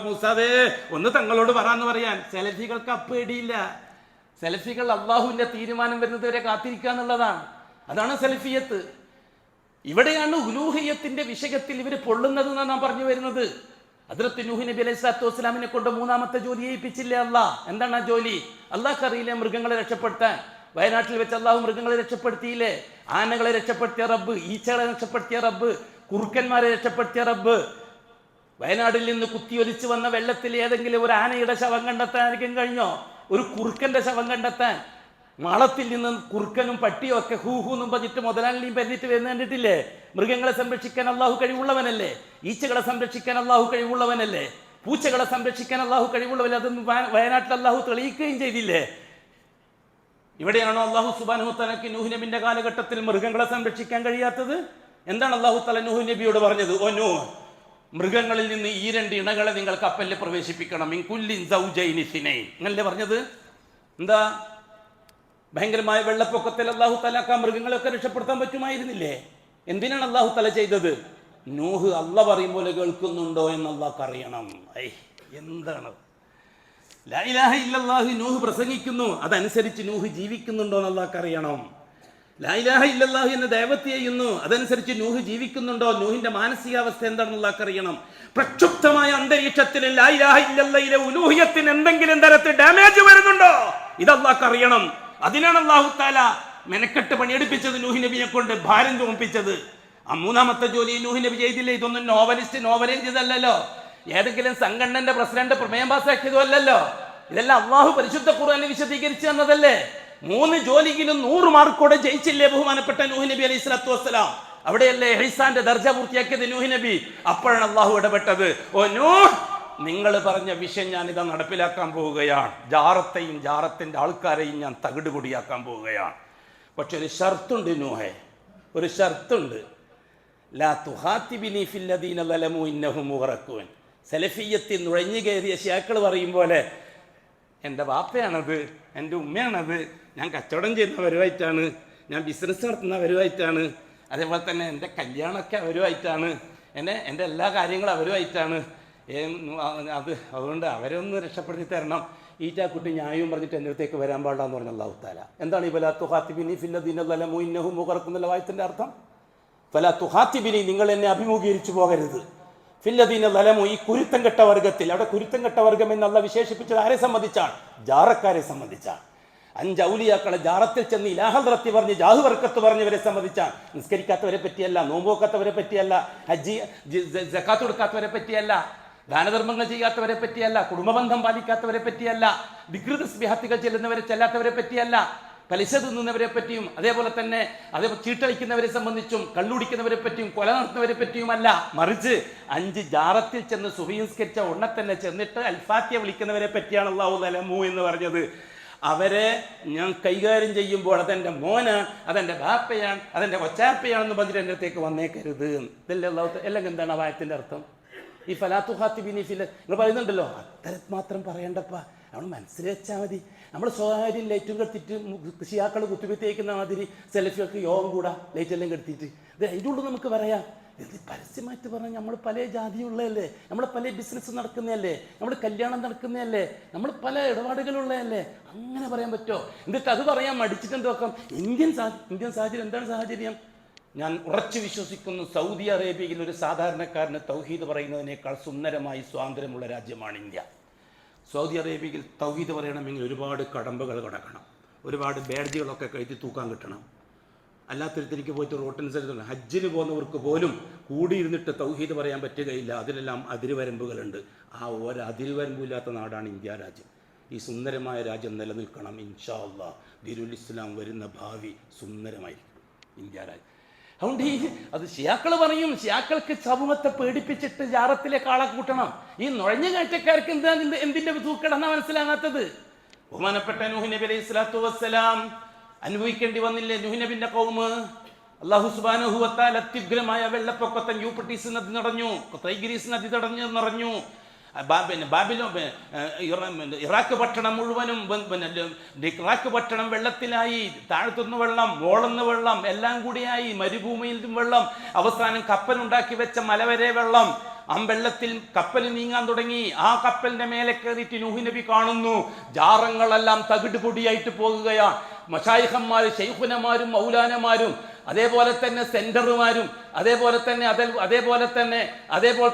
മുസാദേ ഒന്ന് തങ്ങളോട് പറയാന്ന് പറയാൻ. സെലഫികൾക്ക് അപ്പേടിയില്ല. സെലഫികൾ അള്ളാഹുവിന്റെ തീരുമാനം വരുന്നത് വരെ കാത്തിരിക്കുക എന്നുള്ളതാണ്. അതാണ് സെലഫിയത്ത്. ഇവിടെയാണ് ഉലൂഹിയത്തിന്റെ വിഷയത്തിൽ ഇവർ പൊള്ളുന്നത് എന്നാണ് നാം പറഞ്ഞു വരുന്നത്. ഹദ്റത്ത് നൂഹ് നബി അലൈഹി സ്വലാത്തു വസ്സലാമിനെ കൊണ്ട് 3ാമത്തെ ജോലി ഏൽപ്പിച്ചില്ലേ അള്ളാഹ്? എന്താണ് ആ ജോലി? അള്ളാഹ്ക്ക് അറിയില്ലേ മൃഗങ്ങളെ രക്ഷപ്പെടുത്താൻ? വയനാട്ടിൽ വെച്ച് അള്ളാഹു മൃഗങ്ങളെ രക്ഷപ്പെടുത്തിയില്ലേ? ആനകളെ രക്ഷപ്പെടുത്തിയ റബ്ബ്, ഈച്ചകളെ രക്ഷപ്പെടുത്തിയ റബ്ബ്, കുറുക്കന്മാരെ രക്ഷപ്പെടുത്തിയ റബ്ബ്. വയനാട്ടിൽ നിന്ന് കുത്തിയൊലിച്ച് വന്ന വെള്ളത്തിൽ ഏതെങ്കിലും ഒരു ആനയുടെ ശവം കണ്ടെത്താൻ ആർക്കും കഴിഞ്ഞോ? ഒരു കുറുക്കന്റെ ശവം കണ്ടെത്താൻ? മാളത്തിൽ നിന്ന് കുറുക്കനും പട്ടിയും ഒക്കെ ഹൂഹൂന്നും പറഞ്ഞിട്ട് മുതലാളിയും പറഞ്ഞിട്ട് വരുന്ന കണ്ടിട്ടില്ലേ? മൃഗങ്ങളെ സംരക്ഷിക്കാൻ അള്ളാഹു കഴിവുള്ളവനല്ലേ? ഈച്ചകളെ സംരക്ഷിക്കാൻ അള്ളാഹു കഴിവുള്ളവനല്ലേ? പൂച്ചകളെ സംരക്ഷിക്കാൻ അള്ളാഹു കഴിവുള്ളവനല്ലേ? അതൊന്നും വയനാട്ടിൽ അള്ളാഹു തെളിയിക്കുകയും ചെയ്തില്ലേ? ഇവിടെയാണോ അള്ളാഹു സുബ്ഹാനഹു തആലക്ക് നൂഹ് നബിന്റെ കാലഘട്ടത്തിൽ മൃഗങ്ങളെ സംരക്ഷിക്കാൻ കഴിയാത്തത്? എന്താണ് അള്ളാഹു തആല നൂഹ് നബിയോട് പറഞ്ഞത്? ഓ നൂഹ്, മൃഗങ്ങളിൽ നിന്ന് ഈ 2 ഇണകളെ നിങ്ങൾ കപ്പലിൽ പ്രവേശിപ്പിക്കണം. മിൻ കുല്ലിൻ സൗജൈനി ഇസ്നൈൻ എന്നല്ലേ പറഞ്ഞത്? എന്താ ഭയങ്കരമായ വെള്ളപ്പൊക്കത്തിൽ അള്ളാഹു തആല മൃഗങ്ങളെയൊക്കെ രക്ഷപ്പെടുത്താൻ പറ്റുമായിരുന്നില്ലേ? എന്തിനാണ് അള്ളാഹു തആല ചെയ്തത്? നൂഹ് അള്ള പറയും പോലെ കേൾക്കുന്നുണ്ടോ എന്ന് അള്ളാഹ്ക്ക് അറിയണം. എന്താണ് ലാ ഇലാഹ ഇല്ലല്ലാഹ് നൂഹ് പ്രസംഗിക്കുന്നു, അതനുസരിച്ച് നൂഹ് ജീവിക്കുന്നുണ്ടോ എന്ന് അള്ളാഹ്ക്ക് അറിയണം. ലാ ഇലാഹ ഇല്ലല്ലാഹ് എന്ന് ദഅവത്ത് ചെയ്യുന്നു, അതനുസരിച്ച് നൂഹ് ജീവിക്കുന്നുണ്ടോ? നൂഹിന്റെ മാനസികാവസ്ഥ എന്താണെന്ന് അള്ളാഹ്ക്ക് അറിയണം. പ്രക്ഷുബ്ധമായ അന്തരീക്ഷത്തിൽ ലാ ഇലാഹ ഇല്ലല്ലാഹിലെ ഉലൂഹിയത്തിന് എന്തെങ്കിലും തരത്തിൽ ഡാമേജ് വരുന്നുണ്ടോ? ഇത് അള്ളാഹ്ക്ക് അറിയണം. അതിനാണ് അള്ളാഹു തആല മെനക്കെട്ട് പണിയെടുപ്പിച്ചത്, നൂഹ് നബിയെ കൊണ്ട് ഭാരം ചുമപ്പിച്ചത്. ആ 3ാമത്തെ ജോലി നൂഹ് നബി ചെയ്തില്ലേ? ഇതൊന്നും നോവലിസ്റ്റ് ചെയ്തല്ലോ, ഏതെങ്കിലും സംഘടനന്റെ പ്രസിഡന്റ് പ്രമേയം പാസാക്കിയതോ അല്ലല്ലോ. ഇതെല്ലാം അള്ളാഹു പരിശുദ്ധ ഖുർആനിൽ വിശദീകരിച്ചു തന്നതല്ലേ. 3 ജോലിയിലും 100 മാർക്കോടെ ജയിച്ചില്ലേ ബഹുമാനപ്പെട്ട നൂഹ് നബി അലൈഹി സ്വലാത്തു വസ്സലാം? അവിടെയല്ലേ ഇഹ്സാന്റെ ദർജ പൂർത്തിയാക്കിയത് നൂഹ് നബി. അപ്പോഴാണ് അള്ളാഹു ഇടപെട്ടത്. ഓ നൂഹ്, നിങ്ങൾ പറഞ്ഞ വിഷയം ഞാൻ ഇതാ നടപ്പിലാക്കാൻ പോവുകയാണ്. ജാറത്തെയും ജാറത്തിന്റെ ആൾക്കാരെയും ഞാൻ തകിടുപൊടിയാക്കാൻ പോവുകയാണ്. പക്ഷെ ഒരു ഷർത്തുണ്ട് നൂഹേ, ഒരു ഷർത്തുണ്ട്. ലാ തുഹാത്തിബിനി ഫില്ലദീന ലലമു ഇന്നഹും മുഗ്റഖൂൻ. സലഫിയത്തിൽ നുഴഞ്ഞു കയറിയ ശിയാക്കൾ പറയും പോലെ എൻ്റെ ബാപ്പയാണത്, എൻ്റെ ഉമ്മയാണത്, ഞാൻ കച്ചവടം ചെയ്യുന്നവരുമായിട്ടാണ്, ഞാൻ ബിസിനസ് നടത്തുന്നവരുമായിട്ടാണ്, അതേപോലെ തന്നെ എൻ്റെ കല്യാണമൊക്കെ അവരുമായിട്ടാണ്, എൻ്റെ എല്ലാ കാര്യങ്ങളും അവരുമായിട്ടാണ് അതുകൊണ്ട് അവരെ ഒന്ന് രക്ഷപ്പെടുത്തി തരണം. ഈറ്റാക്കുട്ടി ന്യായവും പറഞ്ഞിട്ട് എൻ്റെ അടുത്തേക്ക് വരാൻ പാടില്ലെന്ന് പറഞ്ഞ അല്ലാഹു തആല. എന്താണ് ഈ ഫലാ തുഖാതിബിനി ഫില്ലദീന ളലമു ഇന്നഹും മുഗറഖൂൻ എന്നുള്ള വായത്തിൻ്റെ അർത്ഥം? ഫലാ തുഖാതിബിനി, നിങ്ങൾ എന്നെ അഭിമുഖീകരിച്ചു പോകരുത്, ഫില്ലദീന ളലമു, ഈ കുരുത്തം കെട്ട വർഗത്തിൽ. അവിടെ കുരുത്തം കെട്ട വർഗം എന്നുള്ള വിശേഷിപ്പിച്ചത് ആരെ സംബന്ധിച്ചാണ്? ജാറക്കാരെ സംബന്ധിച്ചാണ്. 5 ഔലിയാക്കളെ ജാറത്തിൽ ചെന്ന് ഇലാഹദ്റത്തി പറഞ്ഞ് ജാഹു വർക്കത്ത് പറഞ്ഞവരെ സംബന്ധിച്ചാണ്. നിസ്കരിക്കാത്തവരെ പറ്റിയല്ല, നോമ്പോക്കാത്തവരെ പറ്റിയല്ല, ഹജ്ജ് സകാത്ത് കൊടുക്കാത്തവരെ പറ്റിയല്ല, ദാനധർമ്മങ്ങൾ ചെയ്യാത്തവരെ പറ്റിയല്ല, കുടുംബബന്ധം പാലിക്കാത്തവരെ പറ്റിയല്ല, ദിക്ർ തസ്ബീഹത്തുകൾ ചെല്ലുന്നവരെ ചെല്ലാത്തവരെ പറ്റിയല്ല, പലിശ തിന്നുന്നവരെ പറ്റിയും അതേപോലെ തന്നെ ചീട്ടളിക്കുന്നവരെ സംബന്ധിച്ചും കള്ളുടിക്കുന്നവരെ പറ്റിയും കൊല നടത്തുന്നവരെ പറ്റിയുമല്ല. മറിച്ച് 5 ജാറത്തിൽ ചെന്ന് സുബഹിസ്കരിച്ച ഉടനെ തന്നെ ചെന്നിട്ട് അൽഫാത്തിയ വിളിക്കുന്നവരെ പറ്റിയാണ് അല്ലാഹു ലലമു എന്ന് പറഞ്ഞത്. അവരെ ഞാൻ കൈകാര്യം ചെയ്യുമ്പോൾ അതെൻ്റെ മോനാണ്, അതെൻ്റെ ബാപ്പയാണ്, അതെൻ്റെ കൊച്ചാപ്പയാണെന്ന് പറഞ്ഞിട്ട് എൻ്റെ അടുത്തേക്ക് വന്നേക്കരുത്. ഇതല്ലേ അല്ലാഹു. അല്ലെങ്കിൽ എന്താണ് ആ വായത്തിൻ്റെ അർത്ഥം? ഈ ഫലാ തുഖാതിബിനി ഫില്ല നിങ്ങൾ പറയുന്നുണ്ടല്ലോ, അത്തരം മാത്രം പറയണ്ടപ്പാ, നമ്മൾ മനസ്സിൽ വെച്ചാൽ മതി. നമ്മൾ സ്വകാര്യം ലൈറ്റും കെടുത്തിട്ട് ഷിയാക്കൾ കുത്തുബിത്തേക്കുന്ന മാതിരി സെൽഫികൾക്ക് യോഗം കൂടാ, ലൈറ്റെല്ലാം കെടുത്തിട്ട് ഇത് അതിൻ്റെ ഉള്ളിൽ നമുക്ക് പറയാം. ഇത് പരസ്യമായിട്ട് പറഞ്ഞാൽ നമ്മൾ പല ജാതിയുള്ളതല്ലേ, നമ്മൾ പല ബിസിനസ് നടക്കുന്നതല്ലേ, നമ്മൾ കല്യാണം നടക്കുന്നതല്ലേ, നമ്മൾ പല ഇടപാടുകളുള്ളതല്ലേ, അങ്ങനെ പറയാൻ പറ്റുമോ? എന്നിട്ട് അത് പറയാൻ മടിച്ചിട്ട് എന്തൊക്കെ ഇന്ത്യൻ സാഹചര്യം എന്താണ് സാഹചര്യം? ഞാൻ ഉറച്ചു വിശ്വസിക്കുന്നു, സൗദി അറേബ്യയിൽ ഒരു സാധാരണക്കാരന് തൗഹീദ് പറയുന്നതിനേക്കാൾ സുന്ദരമായി സ്വാതന്ത്ര്യമുള്ള രാജ്യമാണ് ഇന്ത്യ. സൗദി അറേബ്യയിൽ തൗഹീദ് പറയണമെങ്കിൽ ഒരുപാട് കടമ്പകൾ കടക്കണം, ഒരുപാട് ബാഡ്ജുകളൊക്കെ കഴുത്തി തൂക്കാൻ കിട്ടണം. അല്ലാത്തൊരുത്തിരിക്ക് പോയിട്ട് റോട്ടിനനുസരിച്ച് ഹജ്ജിന് പോകുന്നവർക്ക് പോലും കൂടിയിരുന്നിട്ട് തൗഹീദ് പറയാൻ പറ്റുകയില്ല. അതിലെല്ലാം അതിരുവരമ്പുകളുണ്ട്. ആ ഒരു അതിരുവരമ്പില്ലാത്ത നാടാണ് ഇന്ത്യ രാജ്യം. ഈ സുന്ദരമായ രാജ്യം നിലനിൽക്കണം. ഇൻഷാ അല്ലാഹ് ദീനുൽ ഇസ്ലാം വരുന്ന ഭാവി സുന്ദരമായിരിക്കും ഇന്ത്യ രാജ്യം. അതുകൊണ്ട് അത് ഷിയാക്കൾ പറയും, ഷിയാക്കൾക്ക് സമൂഹത്തെ പേടിപ്പിച്ചിട്ട് ജാറത്തിലേക്ക് ആളെ കൂട്ടണം. ഈ നുഴഞ്ഞു കയറ്റക്കാർക്ക് എന്തിന്റെ തൂക്കടന്നാ മനസ്സിലാകാത്തത്? ബഹുമാനപ്പെട്ട നൂഹ് നബി അലൈഹി സ്വലാത്തു വസ്സലാം അനുഭവിക്കേണ്ടി വന്നില്ലേ? നൂഹ് നബിന്റെ ഖൗമ് അല്ലാഹു സുബ്ഹാനഹു വ തആല അത്യുഗ്രമായ വെള്ളപ്പൊക്കത്തിൽ യൂഫ്രട്ടീസ് നദി നിറഞ്ഞു, ടൈഗ്രീസ് നദി നിറഞ്ഞു. ഇറാഖ് പട്ടണം മുഴുവനും ഇറാഖ് പട്ടണം വെള്ളത്തിലായി. താഴത്തുനിന്ന് വെള്ളം, മോളന്ന് വെള്ളം, എല്ലാം കൂടിയായി. മരുഭൂമിയിൽ വെള്ളം, അവസാനം കപ്പലുണ്ടാക്കി വെച്ച മല വരെ വെള്ളം. ആ വെള്ളത്തിൽ കപ്പൽ നീങ്ങാൻ തുടങ്ങി. ആ കപ്പലിന്റെ മേലെ കയറിയിട്ട് നൂഹ് നബി കാണുന്നു ജാറങ്ങളെല്ലാം തകിട് പൊടിയായിട്ട് പോകുകയാണ്. മശായിഖന്മാരും ശൈഖുനമാരും മൗലാനമാരും അതേപോലെ തന്നെ സെന്ററുമാരും അതേപോലെ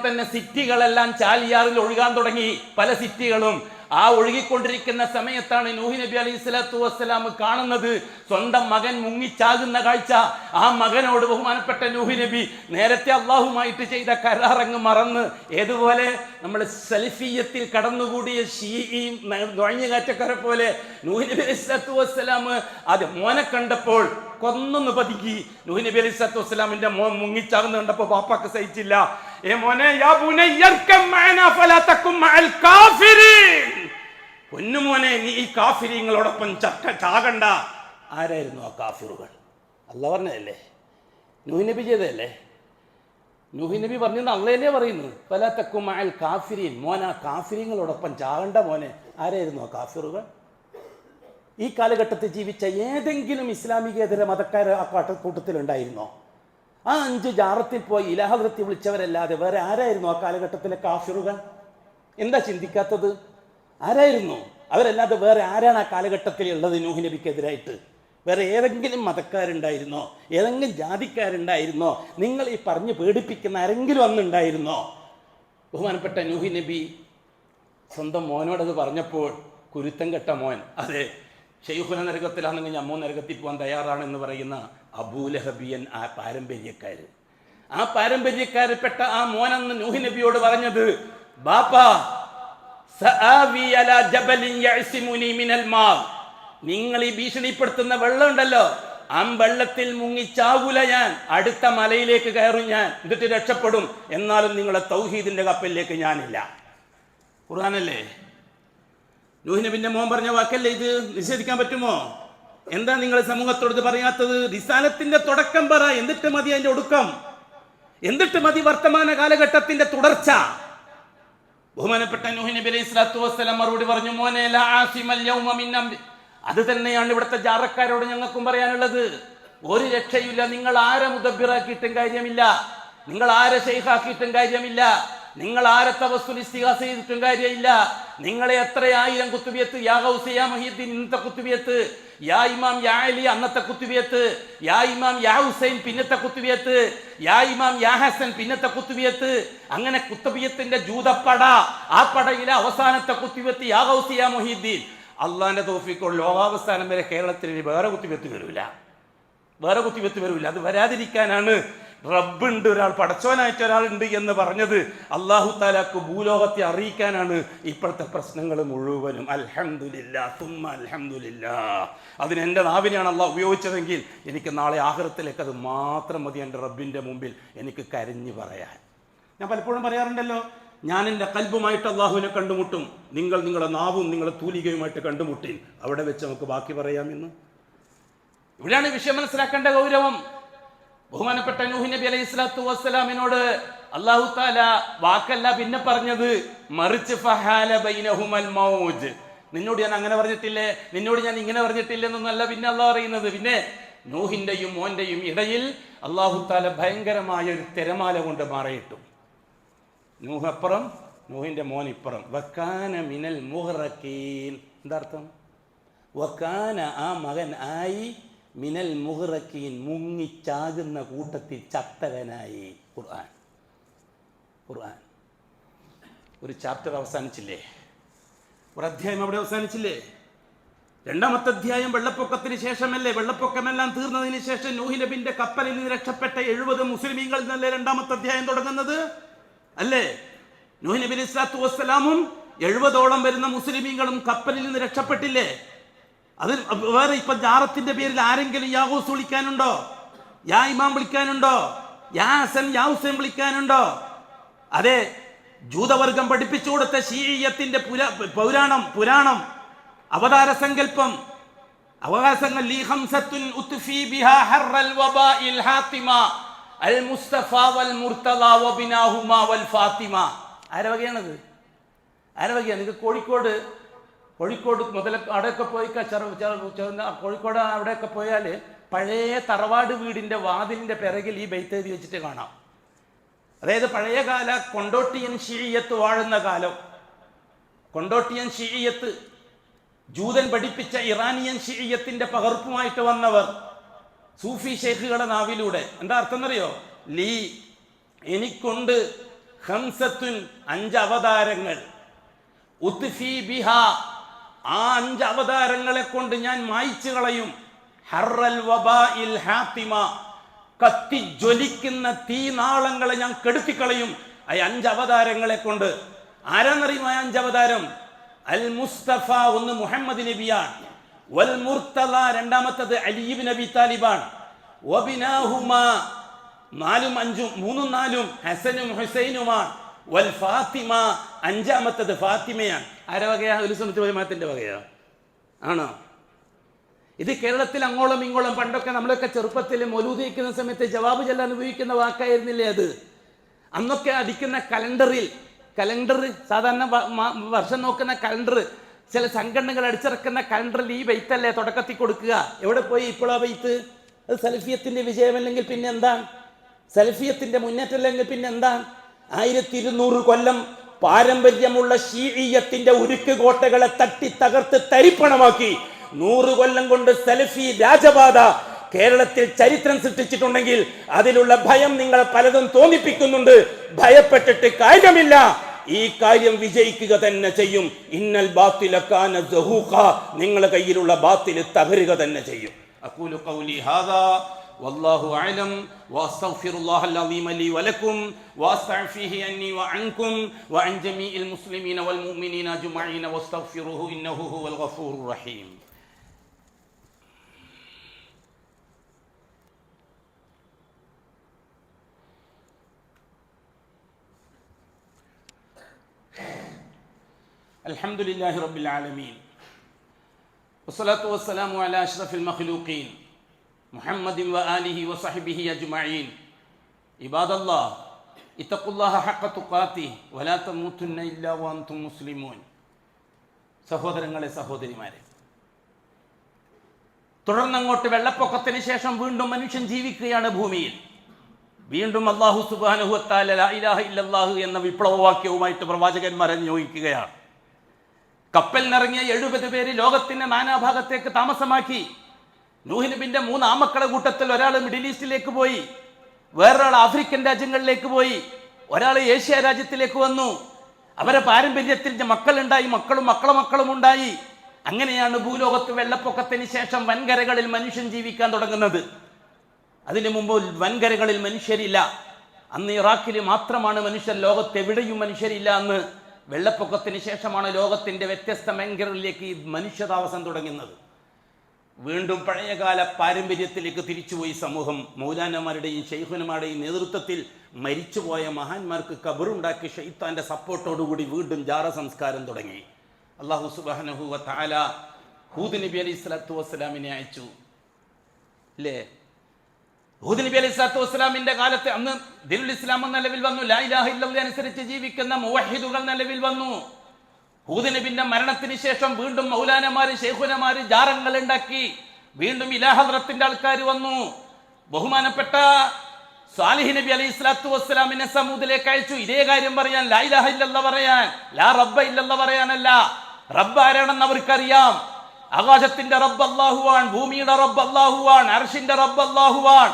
തന്നെ സിറ്റികളെല്ലാം ചാലിയാറിൽ ഒഴുകാൻ തുടങ്ങി. പല സിറ്റികളും ആ ഒഴുകിക്കൊണ്ടിരിക്കുന്ന സമയത്താണ് നൂഹ് നബി അലൈഹി സ്വലാത്തു വസ്സലാം കാണുന്നത് സ്വന്തം മകൻ മുങ്ങിച്ചാകുന്ന കാഴ്ച. ആ മകനോട് ബഹുമാനപ്പെട്ട നൂഹ് നബി നേരത്തെ അള്ളാഹുമായിട്ട് ചെയ്ത കരാറങ്ങ് മറന്ന്, ഏതുപോലെ നമ്മൾ സലഫിയത്തിൽ കടന്നുകൂടിയ ഷീഈം നുഴഞ്ഞുകാറ്റക്കാരെ പോലെ നൂഹ് നബി അലൈഹി സ്വലാത്തു വസ്സലാം അത് മോനെ കണ്ടപ്പോൾ കൊന്നൊന്ന് പതുക്കി. നൂഹ് നബി അലൈഹി സ്വലാത്തു വസ്സലാമിന്റെ മോൻ മുങ്ങിച്ചാകുന്ന കണ്ടപ്പോൾ ബാപ്പാക്ക് സഹിച്ചില്ല. ഏ മോനെ, യാ ബുനയ്യർകം മഅനാ ഫലാ തകും മഅൽ കാഫിരീൻ, പൊന്നുമോനെ നീ ഈ കാഫിരീങ്ങളോടൊപ്പം ചാകണ്ട. ആരായിരുന്നു ആ കാഫിറുകൾ? അല്ലാഹ് പറഞ്ഞതല്ലേ, നൂഹ് നബി ചെയ്തതല്ലേ. നൂഹ് നബി പറഞ്ഞത് അള്ളയല്ലേ പറയുന്നു, ഫലാ തകും മഅൽ കാഫിരീൻ, മോനെ ആ കാഫിരീങ്ങളോടൊപ്പം ചാകണ്ട മോനെ. ആരായിരുന്നു ആ കാഫിറുകൾ? ഈ കാലഘട്ടത്തിൽ ജീവിച്ച ഏതെങ്കിലും ഇസ്ലാമികേതര മതക്കാർ ആ കൂട്ടത്തിലുണ്ടായിരുന്നോ? ആ 5 ജാറത്തിൽ പോയി ഇലാഹദ്റത്തി വിളിച്ചവരല്ലാതെ വേറെ ആരായിരുന്നു ആ കാലഘട്ടത്തിലെ കാഫിറുകൾ? എന്താ ചിന്തിക്കാത്തത്? ആരായിരുന്നു അവരല്ലാതെ വേറെ ആരാണ് ആ കാലഘട്ടത്തിൽ ഉള്ളത്? നൂഹ് നബിക്കെതിരായിട്ട് വേറെ ഏതെങ്കിലും മതക്കാരുണ്ടായിരുന്നോ? ഏതെങ്കിലും ജാതിക്കാരുണ്ടായിരുന്നോ? നിങ്ങൾ ഈ പറഞ്ഞ് പേടിപ്പിക്കുന്ന ആരെങ്കിലും അന്നുണ്ടായിരുന്നോ? ബഹുമാനപ്പെട്ട നൂഹ് നബി സ്വന്തം മോനോടത് പറഞ്ഞപ്പോൾ കുരുത്തം കെട്ട മോൻ, അതെ ഷെയ്ഖുന നരകത്തിലാണെങ്കിൽ ഞമ്മോ നരകത്തിൽ പോകാൻ തയ്യാറാണെന്ന് പറയുന്ന അബൂലഹബിയൻ ആ പാരമ്പര്യക്കാര്, ആ പാരമ്പര്യക്കാരിൽപ്പെട്ട ആ മോനെന്ന് നൂഹ് നബിയോട് പറഞ്ഞത്, ബാപ്പാ സആവി അലാ ജബലിൻ യഅ്സിമുനി മിനൽ മാ, നിങ്ങൾ ഈ ഭീഷണിപ്പെടുത്തുന്ന വെള്ളം ഉണ്ടല്ലോ, ആ വെള്ളത്തിൽ മുങ്ങിച്ചാകൂല ഞാൻ, അടുത്ത മലയിലേക്ക് കയറും ഞാൻ, എന്നിട്ട് രക്ഷപ്പെടും. എന്നാലും നിങ്ങളെ തൗഹീദിന്റെ കപ്പലിലേക്ക് ഞാനില്ല. ഖുർആനല്ലേ? നൂഹ് നബിന്റെ മോൻ പറഞ്ഞ വാക്കല്ലേ ഇത്? നിഷേധിക്കാൻ പറ്റുമോ? എന്താ നിങ്ങൾ സമൂഹത്തോട് പറയാത്തത്? റിസാലത്തിന്റെ തുടക്കം പറ, എന്നിട്ട് മതി അതിന്റെ ഒടുക്കം, എന്നിട്ട് മതി വർത്തമാന കാലഘട്ടത്തിന്റെ തുടർച്ച. ബഹുമാനപ്പെട്ട നൂഹ് നബി അലൈഹി സ്വലാത്തു വസ്സലാം മറുപടി പറഞ്ഞു, മോനെ ലാ ആസിമൽ യൗമ മിൻ അംരി, അത് തന്നെയാണ് ഇവിടുത്തെ ജാറക്കാരോട് ഞങ്ങൾക്കും പറയാനുള്ളത്. ഒരു രക്ഷയില്ല. നിങ്ങൾ ആരെ മുദബ്ബിറാക്കിയിട്ടും കാര്യമില്ല, നിങ്ങൾ ആരെ ശൈഖാക്കിയിട്ടും കാര്യമില്ല. നിങ്ങൾ ആരെ തവസ്സുൽ ഇസ്തിഗാസ ചെയ്തിട്ടും കാര്യമില്ല. നിങ്ങളെ എത്ര ആയിരം കുത്തുബിയത്ത്, യാ ഗൗസ് യാ മുഹീദ്ദീൻ ഇന്നത്തെ കുത്തുബിയത്ത്, യാ ഇമാം യാ അലി അന്നത്തെ കുത്തുബിയത്ത്, യാ ഇമാം യാ ഹുസൈൻ പിന്നത്തെ കുത്തുബിയത്ത്, യാ ഇമാം യാ ഹസൻ പിന്നത്തെ കുത്തുബിയത്ത്, അങ്ങനെ കുത്തുബിയത്തിന്റെ ജൂതപ്പട, ആ പടയിലെ അവസാനത്തെ കുത്തുബിയത്ത് യാ ഗൗസ് യാ മുഹീദ്ദീൻ. അള്ളാന്റെ തൗഫീഖോട് ലോകാവസാനം വരെ കേരളത്തിൽ വേറെ കുത്തുബിയത്ത് വരില്ല, വേറെ കുത്തിവെത്ത് വരില്ല. അത് വരാതിരിക്കാനാണ് റബ്ബുണ്ട്, ഒരാൾ പടച്ചോനായിട്ട് ഒരാളുണ്ട് എന്ന് പറഞ്ഞത്. അല്ലാഹു തആലക്ക് ഭൂലോകത്തെ അറിയിക്കാനാണ് ഇപ്പോഴത്തെ പ്രശ്നങ്ങൾ മുഴുവനും. അൽഹംദുലില്ലാ സുമ്മ അൽഹംദുലില്ലാ. അതിന് എൻ്റെ നാവിനെയാണ് അള്ളാഹ് ഉപയോഗിച്ചതെങ്കിൽ എനിക്ക് നാളെ ആഖിറത്തിലേക്ക് അത് മാത്രം മതി എൻ്റെ റബ്ബിൻ്റെ മുമ്പിൽ എനിക്ക് കരഞ്ഞു പറയാൻ. ഞാൻ പലപ്പോഴും പറയാറുണ്ടല്ലോ, ഞാൻ എൻ്റെ കൽബുമായിട്ട് അള്ളാഹുവിനെ കണ്ടുമുട്ടും, നിങ്ങൾ നിങ്ങളുടെ നാവും നിങ്ങളുടെ തൂലികയുമായിട്ട് കണ്ടുമുട്ടി, അവിടെ വെച്ച് നമുക്ക് ബാക്കി പറയാമെന്ന്. ഇവിടെയാണ് വിഷയം മനസ്സിലാക്കേണ്ട ഗൗരവം. ബഹുമാനപ്പെട്ട നൂഹ് നബി അലൈഹി സ്വലാത്തു വസ്സലാമിനോട് അല്ലാഹു തആല വാക്കല്ല പിന്നെ പറഞ്ഞത്, മറിച്ച് ഫഹാല ബൈനഹുമൽ മൗജ്. നിന്നോട് ഞാൻ അങ്ങനെ പറഞ്ഞിട്ടില്ലേ, നിന്നോട് ഞാൻ ഇങ്ങനെ പറഞ്ഞിട്ടില്ലേ എന്നൊന്നല്ല പിന്നെ അള്ളാഹ് അറിയുന്നത്. പിന്നെ നൂഹിന്റെയും മോന്റെയും ഇടയിൽ അല്ലാഹു തആല ഭയങ്കരമായ ഒരു തിരമാല കൊണ്ട് മാറിയിട്ടു. നൂഹ് അപ്പുറം, നൂഹിന്റെ മോൻ ഇപ്പുറം. വക്കാന മിനൽ മുഗ്റഖീൻ. എന്താ അർത്ഥം? വക്കാന, ആ മകൻ ആയി, മിനൽ മുഗ്റഖീൻ, മുങ്ങിച്ചാകുന്ന കൂട്ടത്തിൽ ചത്തവനായി. ഖുർആൻ ഒരു ചാപ്റ്റർ അവസാനിച്ചില്ലേ, ഒരു അധ്യായം അവിടെ അവസാനിച്ചില്ലേ? രണ്ടാമത്തെ അധ്യായം വെള്ളപ്പൊക്കത്തിന് ശേഷമല്ലേ? വെള്ളപ്പൊക്കമെല്ലാം തീർന്നതിന് ശേഷം നൂഹ് നബിന്റെ കപ്പലിൽ നിന്ന് രക്ഷപ്പെട്ട 70 മുസ്ലിമീങ്ങളിൽ നിന്നല്ലേ രണ്ടാമത്തെ അധ്യായം തുടങ്ങുന്നത് അല്ലേ? നൂഹ് നബി അലൈഹി സ്വലാത്തു വസ്സലാമും 70ഓളം വരുന്ന മുസ്ലിമീങ്ങളും കപ്പലിൽ നിന്ന് രക്ഷപ്പെട്ടില്ലേ? അത് വേറെ ഇപ്പൊ ജാറത്തിന്റെ പേരിൽ ആരെങ്കിലും യാ ഗൗസ് വിളിക്കാനുണ്ടോ? യാ ഇമാം വിളിക്കാനുണ്ടോ? യാ ഹസൻ യാ ഹുസൈൻ വിളിക്കാനുണ്ടോ? അതെ, ജൂതവർഗം പഠിപ്പിച്ചു കൊടുത്ത ശീഈയത്തിന്റെ പുരാണം, അവതാര സങ്കല്പം, അവകാശങ്ങൾ. ലീ ഖംസത്തുൻ ഉത്ഫി ബിഹാ ഹർറൽ വബാഇൽ ഹാത്തിമ അൽ മുസ്തഫ വൽ മുർത്തദ വബിനാഹുമാ വൽ ഫാത്തിമ. ആരെ വകയാണത്? ആരെ വകയാണ്? നിങ്ങൾക്ക് കോഴിക്കോട് മുതല അവിടെയൊക്കെ പോയി കോഴിക്കോട് അവിടെയൊക്കെ പോയാൽ പഴയ തറവാട് വീടിന്റെ വാതിലിന്റെ പിറകിൽ ഈ ബൈത്ത് എഴുതി വെച്ചിട്ട് കാണാം. അതായത് പഴയകാല കൊണ്ടോട്ടിയൻ ശീഈയത്ത് വാഴുന്ന കാലം. കൊണ്ടോട്ടിയൻ ശീഈയത്ത് ജൂതൻ പഠിപ്പിച്ച ഇറാനിയൻ ശീഈയത്തിന്റെ പകർപ്പുമായിട്ട് വന്നവർ സൂഫി ഷെയ്ഖുകളുടെ നാവിലൂടെ. എന്താ അർത്ഥം എന്നറിയോ? ലീ, എനിക്കുണ്ട്, ഖംസത്തുൻ, 5 അവതാരങ്ങൾ, ഉത്ഫി ബിഹാ, ആ 5 അവതാരങ്ങളെ കൊണ്ട് ഞാൻ മായ്ച്ചു കളയും, ഹർറൽ വബാഇൽ ഹാത്തിമ, കത്തി ജ്വലിക്കുന്ന തീനാളങ്ങളെ ഞാൻ കെടുത്തിക്കളയും ആ 5 അവതാരങ്ങളെ കൊണ്ട്. ആരാന്നറിയുമോ 5 അവതാരം? അൽ മുസ്തഫ, ഒന്ന് മുഹമ്മദ് നബിയാണ്. വൽ മുർത്തദ, രണ്ടാമത്തത് അലി ഇബ്നു അബി താലിബാണ്. വബിനാഹുമാ, 4ഉം 5ഉം 3ഉം 4ഉം ഹസനും ഹുസൈനുമാണ്. വൽ ഫാത്തിമ, 5ാമത്തത് ഫാത്തിമയാണ്. ആരെ വകയാ? ഒരു സുന്നത്ത് ജമാഅത്തിന്റെ വകയാ ആണോ? ഇത് കേരളത്തിൽ അങ്ങോളം ഇങ്ങോളം പണ്ടൊക്കെ നമ്മളൊക്കെ ചെറുപ്പത്തിൽ മൗലൂദ് വയ്ക്കുന്ന സമയത്ത് ജവാബ് ചെല്ലാൻ ഉപയോഗിക്കുന്ന വാക്കായിരുന്നില്ലേ അത്? അന്നൊക്കെ അടിക്കുന്ന കലണ്ടർ, സാധാരണ വർഷം നോക്കുന്ന കലണ്ടർ, ചില സംഘടനകൾ അടിച്ചിറക്കുന്ന കലണ്ടറിൽ ഈ ബൈത്തല്ലേ തുടക്കത്തിൽ കൊടുക്കുക. എവിടെ പോയി ഇപ്പോഴാ ബൈത്ത്? അത് സലഫിയത്തിന്റെ വിജയമല്ലെങ്കിൽ പിന്നെ എന്താണ്? സലഫിയത്തിന്റെ മുന്നേറ്റമല്ലെങ്കിൽ പിന്നെ എന്താണ്? 1200 കൊല്ലം പാരമ്പര്യമുള്ള ശീഈയത്തിന്റെ ഉരുക്ക് കോട്ടകളെ തട്ടി തകർത്ത് തരിപ്പണമാക്കി 100 കൊല്ലം കൊണ്ട് സലഫി രാജപാത കേരളത്തിൽ ചരിത്രം സൃഷ്ടിച്ചിട്ടുണ്ടെങ്കിൽ അതിലുള്ള ഭയം നിങ്ങൾ പലതും തോന്നിപ്പിക്കുന്നുണ്ട്. ഭയപ്പെട്ടിട്ട് കാര്യമില്ല, ഈ കാര്യം വിജയിക്കുക തന്നെ ചെയ്യും. ഇന്നൽ ബാത്തില കാന സഹൂഖ, നിങ്ങളുടെ കയ്യിലുള്ള ബാത്തിൽ തകരുക തന്നെ ചെയ്യും. അഖൂലു ഖൗലി ഹാദാ والله أعلم وأستغفر الله العظيم لي ولكم وأستعفيه عني وعنكم وعن جميع المسلمين والمؤمنين أجمعين واستغفروه إنه هو الغفور الرحيم. الحمد لله رب العالمين والصلاة والسلام على أشرف المخلوقين محمد وآله وصحبه أجمعين. عباد الله اتقوا الله حق تقاته ولا تموتن إلا وأنتم مسلمون. സഹോദരങ്ങളെ, സഹോദരിമാരെ, തുടർന്നങ്ങോട്ട് വെള്ളപ്പൊക്കത്തിന് ശേഷം വീണ്ടും മനുഷ്യൻ ജീവിക്കുകയാണ് ഭൂമിയിൽ. വീണ്ടും അല്ലാഹു സുബ്ഹാനഹു വ തആല ലാ ഇലാഹ ഇല്ലല്ലാഹു എന്ന വിപ്ലവവാക്യവുമായിട്ട് പ്രവാചകന്മാരെ നിയോഗിക്കുകയാണ്. കപ്പലിനിറങ്ങിയ 70 പേര് ലോകത്തിന്റെ നാനാഭാഗത്തേക്ക് താമസമാക്കി. നൂഹ് നബിന്റെ 3 ആമക്കളെ കൂട്ടത്തിൽ ഒരാൾ മിഡിൽ ഈസ്റ്റിലേക്ക് പോയി, വേറൊരാൾ ആഫ്രിക്കൻ രാജ്യങ്ങളിലേക്ക് പോയി, ഒരാൾ ഏഷ്യ രാജ്യത്തിലേക്ക് വന്നു. അവരെ പാരമ്പര്യത്തിൽ മക്കളുണ്ടായി, മക്കളും മക്കളും ഉണ്ടായി. അങ്ങനെയാണ് ഭൂലോകത്ത് വെള്ളപ്പൊക്കത്തിന് ശേഷം വൻകരകളിൽ മനുഷ്യൻ ജീവിക്കാൻ തുടങ്ങുന്നത്. അതിനു മുമ്പ് വൻകരകളിൽ മനുഷ്യരില്ല. അന്ന് ഇറാഖിൽ മാത്രമാണ് മനുഷ്യർ, ലോകത്തെവിടെയും മനുഷ്യരില്ല. അന്ന് വെള്ളപ്പൊക്കത്തിന് ശേഷമാണ് ലോകത്തിന്റെ വ്യത്യസ്ത മേഖലകളിലേക്ക് ഈ മനുഷ്യതാമസം തുടങ്ങുന്നത്. വീണ്ടും പഴയകാല പാരമ്പര്യത്തിലേക്ക് തിരിച്ചുപോയി സമൂഹം. മൗലാനമാരുടെയും ശൈഖുനമാരുടെയും നേതൃത്വത്തിൽ മരിച്ചുപോയ മഹാന്മാർക്ക് ഖബറുണ്ടാക്കി ശൈത്താന്റെ സപ്പോർട്ടോടുകൂടി വീണ്ടും ജാറ സംസ്കാരം തുടങ്ങി. അല്ലാഹു സുബ്ഹാനഹു വ തആല ഹൂദ് നബി അലൈഹി സ്വലാത്തു വസ്സലാമിനെ അയച്ചു. അല്ലേ? ഹൂദ് നബി അലൈഹി സ്വലാത്തു വസ്സലാമിന്റെ കാലത്ത് അന്ന് ദീനുൽ ഇസ്ലാം നിലവിൽ വന്നു. ലാ ഇലാഹ ഇല്ലല്ലാഹ് അനുസരിച്ച് ജീവിക്കുന്ന മുവഹിദുകൾ നിലവിൽ വന്നു. ഹൂദ് നബിന്റെ മരണത്തിന് ശേഷം വീണ്ടും മൗലാനമാര് ശൈഖുനമാര് ജാറങ്ങൾ ഉണ്ടാക്കി. വീണ്ടും ഇലാ ഹദ്റത്തിന്റെ ആൾക്കാർ വന്നു. ബഹുമാനപ്പെട്ട സാലിഹ് നബി അലൈഹി സ്വലാത്തു വസ്സലാമിനെ സമൂദിലേക്ക് അയച്ചു. ഇതേ കാര്യം പറയാൻ, ലാ ഇലാഹ ഇല്ലല്ലാഹ് പറയാൻ, ലാ റബ്ബ ഇല്ലല്ലാഹ് പറയാനല്ല. റബ്ബ് ആരാണെന്ന് അവർക്കറിയാം. ആകാശത്തിന്റെ റബ്ബ് അല്ലാഹുവാൻ, ഭൂമിയുടെ റബ്ബ് അല്ലാഹുവാൻ, അർശിന്റെ റബ്ബ് അല്ലാഹുവാൻ,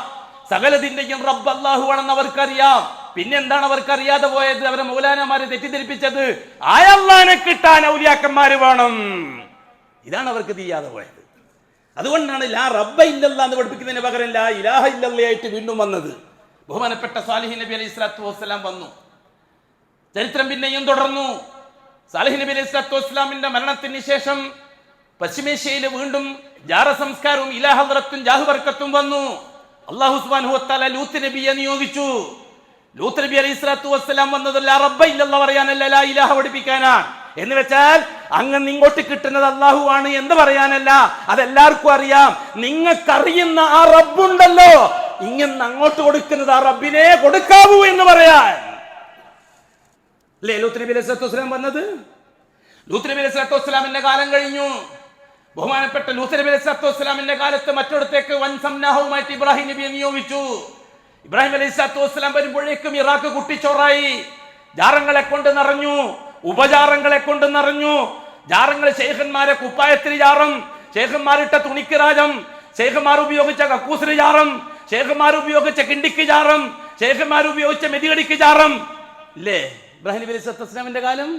സകലതിന്റെയും റബ്ബ് അല്ലാഹുവാണെന്ന് അവർക്കറിയാം. പിന്നെന്താണ് അവർക്കറിയാതെ പോയത്? അവരെ മൗലാനമാര് തെറ്റിദ്ധരിപ്പിച്ചത്, ആ അല്ലാഹനെ കിട്ടാൻ ഔലിയാക്കന്മാര് വേണം. ഇതാണ് അവർക്ക് തിരിയാതെ പോയത്. അതുകൊണ്ടാണ് ലാ റബ്ബ ഇല്ലല്ലാഹ് എന്ന് പഠിപ്പിക്കുന്നതിന് പകരം ലാ ഇലാഹ ഇല്ലല്ലാഹ് ആയിട്ട് വീണ്ടും വന്നത്. ബഹുമാനപ്പെട്ട സാലിഹ് നബി അലൈഹി സ്വലാത്തു വസ്സലാം വന്നു. ചരിത്രം പിന്നെയും തുടർന്നു. സാലിഹ് നബി അലൈഹി സ്വലാത്തു വസ്സലാമിന്റെ മരണത്തിന് ശേഷം പശ്ചിമേഷ്യയിൽ വീണ്ടും ജാറ സംസ്കാരവും ഇലാ ഹദ്റത്തും ജാഹ് ബർക്കത്തും വന്നു. അല്ലാഹു സുബ്ഹാനഹു വ തആല ലൂത്ത് നബിയെ നിയോഗിച്ചു. ലൂത്ത് നബി അലൈഹി സ്വലാത്തു വസ്സലാം വന്നത് ലാ റബ്ബ ഇല്ലല്ലാഹ് പറയാനല്ല, ലാ ഇലാഹ പഠിപ്പിക്കാനാണ്. എന്ന് വെച്ചാൽ അങ്ങ് ഇങ്ങോട്ട് കിട്ടുന്നത് അല്ലാഹു ആണ് എന്ന് പറയാനല്ല. അതെല്ലാവർക്കും അറിയാം. നിങ്ങൾക്കറിയുന്ന ആ റബ്ബുണ്ടല്ലോ, ഇങ്ങനെ അങ്ങോട്ട് കൊടുക്കുന്നത് ആ റബ്ബിനെ കൊടുക്കാവൂ എന്ന് പറയാൻ അല്ലേ ലൂത്ത് നബി അലൈഹി സ്വലാത്തു വസ്സലാം വന്നത്. ലൂത്ത് നബി അലൈഹി സ്വലാത്തു വസ്സലാമിന്റെ കാലം കഴിഞ്ഞു. ബഹുമാനപ്പെട്ട ലൂത്ത് നബി അലൈഹി സ്വലാത്തു വസ്സലാമിന്റെ കാലത്ത് മറ്റൊരിടത്തേക്ക് വൻ സംനാഹവുമായിട്ട് ഇബ്രാഹിം നബിയെ നിയോഗിച്ചു. ഇബ്രാഹിം അലൈഹി സ്വലാത്തു വസ്സലാം വരുമ്പോഴേക്കും ഇറാഖ് കുട്ടിച്ചോറായി. ജാറങ്ങളെ കൊണ്ട് നിറഞ്ഞു, ഉപജാറങ്ങളെ കൊണ്ട് നിറഞ്ഞു. ജാറങ്ങൾ ശൈഖന്മാരെ കുപ്പായത്തിന് ജാറം, ശൈഖന്മാരിട്ട തുണിക്ക് രാജം, ശൈഖന്മാർ ഉപയോഗിച്ച കക്കൂസിന് ജാറം, ശൈഖന്മാർ ഉപയോഗിച്ച കിണ്ടിക്ക് ജാറം, ശൈഖന്മാർ ഉപയോഗിച്ച മെതികടിക്ക് ജാറം. ഇല്ലേ ഇബ്രാഹിം നബി അലൈഹി സ്വലാത്തു വസ്സലാമിന്റെ കാലം?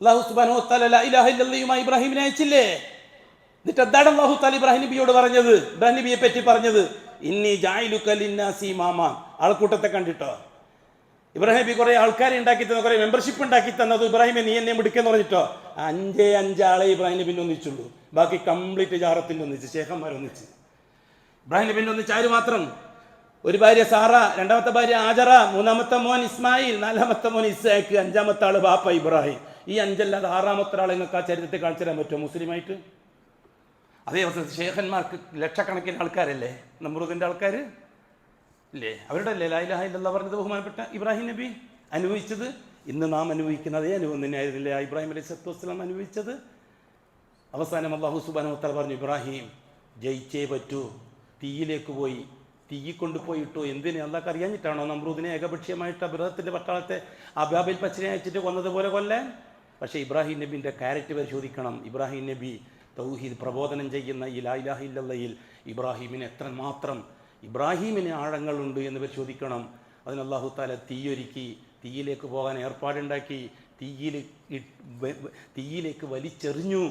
അല്ലാഹു സുബ്ഹാനഹു വ തആല ലാ ഇലാഹ ഇല്ലല്ലാഹുമായി ഇബ്രാഹിമിനെ അയച്ചില്ലേ? എന്നിട്ട് എന്താണ് അല്ലാഹു തആല ഇബ്രാഹിം നബിയോട് പറഞ്ഞത്? ഇബ്രാഹിം നബിയെ പറ്റി പറഞ്ഞത്, ഇന്നി ജാഇലുക ലിന്നാസി ഇമാമ. ആൾക്കൂട്ടത്തെ കണ്ടിട്ടോ? ഇബ്രാഹിം നബി കുറെ ആൾക്കാരെ ഉണ്ടാക്കി തന്നു, കുറെ മെമ്പർഷിപ്പ് ഉണ്ടാക്കി തന്നത്. ഇബ്രാഹിമെ നീ എന്നെ വിളിക്കെന്ന് പറഞ്ഞിട്ടോ? 5 ആളെ ഇബ്രാഹിം നബിനെ ഒന്നിച്ചുള്ളൂ. ബാക്കി കംപ്ലീറ്റ് ജാറത്തിന്റെ ഒന്നിച്ച്, ശേഖന്മാരൊന്നിച്ച്. ഇബ്രാഹിം നബിന്റെ ഒന്നിച്ച് ആര് മാത്രം? ഒരു ഭാര്യ സാറ, രണ്ടാമത്തെ ഭാര്യ ആജറ, മൂന്നാമത്തെ മോൻ ഇസ്മായിൽ, നാലാമത്തെ മോൻ ഇസ്ഹാഖ്, 5ാമത്തെ ആള് ബാപ്പ ഇബ്രാഹിം. ഈ 5 അല്ലാതെ 6ാമത്തെ ആളെ നിങ്ങൾക്ക് ആ ചരിത്രത്തെ കാണിച്ചു തരാൻ പറ്റുമോ മുസ്ലിമായിട്ട്? അതേ അവസരത്തിൽ ശേഖന്മാർക്ക് ലക്ഷക്കണക്കിന് ആൾക്കാരല്ലേ, നമ്രൂദിന്റെ ആൾക്കാർ ഇല്ലേ? അവരുടെ അല്ലേ ലാ ഇലാഹ ഇല്ലല്ലാഹ് പറഞ്ഞത് ബഹുമാനപ്പെട്ട ഇബ്രാഹിം നബി അനുഭവിച്ചത്? ഇന്ന് നാം അനുഭവിക്കുന്ന അതേ അനുഭവം തന്നെയായിരുന്നില്ലേ ഇബ്രാഹിം അലൈഹി സ്വലാത്തു വസ്സലാം അനുഭവിച്ചത്? അവസാനം അല്ലാഹു സുബ്ഹാനഹു വ തആല പറഞ്ഞു, ഇബ്രാഹിം ജയിച്ചേ പറ്റൂ. തീയിലേക്ക് പോയി, തീ കൊണ്ടുപോയിട്ടു. എന്തിന്? അള്ളാഹ്ക്ക് അറിയാഞ്ഞിട്ടാണോ നമ്രൂദിനെ ഏകപക്ഷീയമായിട്ട് ബൃഹത്തിന്റെ പട്ടാളത്തെ അബാബിൽ പച്ചനെ അയച്ചിട്ട് കൊന്നതുപോലെ കൊല്ലാൻ? പക്ഷേ ഇബ്രാഹിം നബിന്റെ ക്യാരക്ടർ പരിശോധിക്കണം. ഇബ്രാഹിം നബി തൗഹീദ് പ്രബോധനം ചെയ്യുന്ന ഈ ലാ ഇലാഹ ഇല്ലല്ലാഹയിൽ ഇബ്രാഹിമിന് എത്രമാത്രം ഇബ്രാഹിമിന് ആഴങ്ങളുണ്ട് എന്ന് പരിശോധിക്കണം. അതിന് അല്ലാഹു തആല തീയൊരുക്കി, തീയിലേക്ക് പോകാൻ ഏർപ്പാടുണ്ടാക്കി, തീയിലേക്ക് വലിച്ചെറിഞ്ഞു.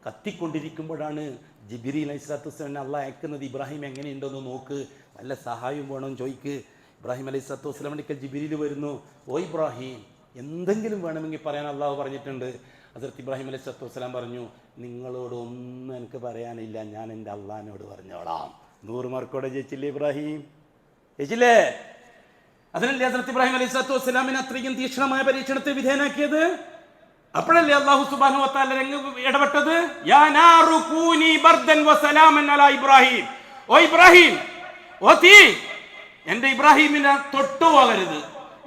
കത്തിക്കൊണ്ടിരിക്കുമ്പോഴാണ് ജിബ്രീൽ അലൈഹി സ്വലാത്തു വസ്സലാമിനെ അള്ളാഹ് അയക്കുന്നത്. ഇബ്രാഹിം എങ്ങനെയുണ്ടെന്ന് നോക്ക്, വല്ല സഹായം വേണം ചോദിക്ക്. ഇബ്രാഹിം അലൈഹി സ്വലാത്തു വസ്സലാമിൻ്റെ ജിബ്രീൽ വരുന്നു. ഓ ഇബ്രാഹിം, എന്തെങ്കിലും വേണമെങ്കിൽ പറയാൻ അള്ളാഹു പറഞ്ഞിട്ടുണ്ട്. ഹസ്രത്ത് ഇബ്രാഹിം അലൈഹി സ്വലാത്തു വസ്സലാം പറഞ്ഞു, നിങ്ങളോട് ഒന്നും എനിക്ക് പറയാനില്ല, ഞാൻ എൻ്റെ അള്ളാഹിനോട് പറഞ്ഞോളാം. 100 മാർക്കോടെ ജയിച്ചില്ലേ ഇബ്രാഹിം? ജയിച്ചില്ലേ? അതിനല്ലേ ഹസ്രത്ത് ഇബ്രാഹിം അലൈഹി സ്വലാത്തു വസ്സലാമിനെ അത്രയും തീക്ഷ്ണമായ പരീക്ഷണത്തെ വിധേയനാക്കിയത്? അപ്പോഴല്ലേ അല്ലാഹു സുബ്ഹാനഹു വ തആല ഇടപെട്ടത്? യാ നാറു കൂനി ബർദൻ വസലാമൻ അലാ ഇബ്രാഹിം. ഓ ഇബ്രാഹിം, ഓ തീ, എൻ്റെ ഇബ്രാഹിമിനെ തൊട്ടു പോകരുത്,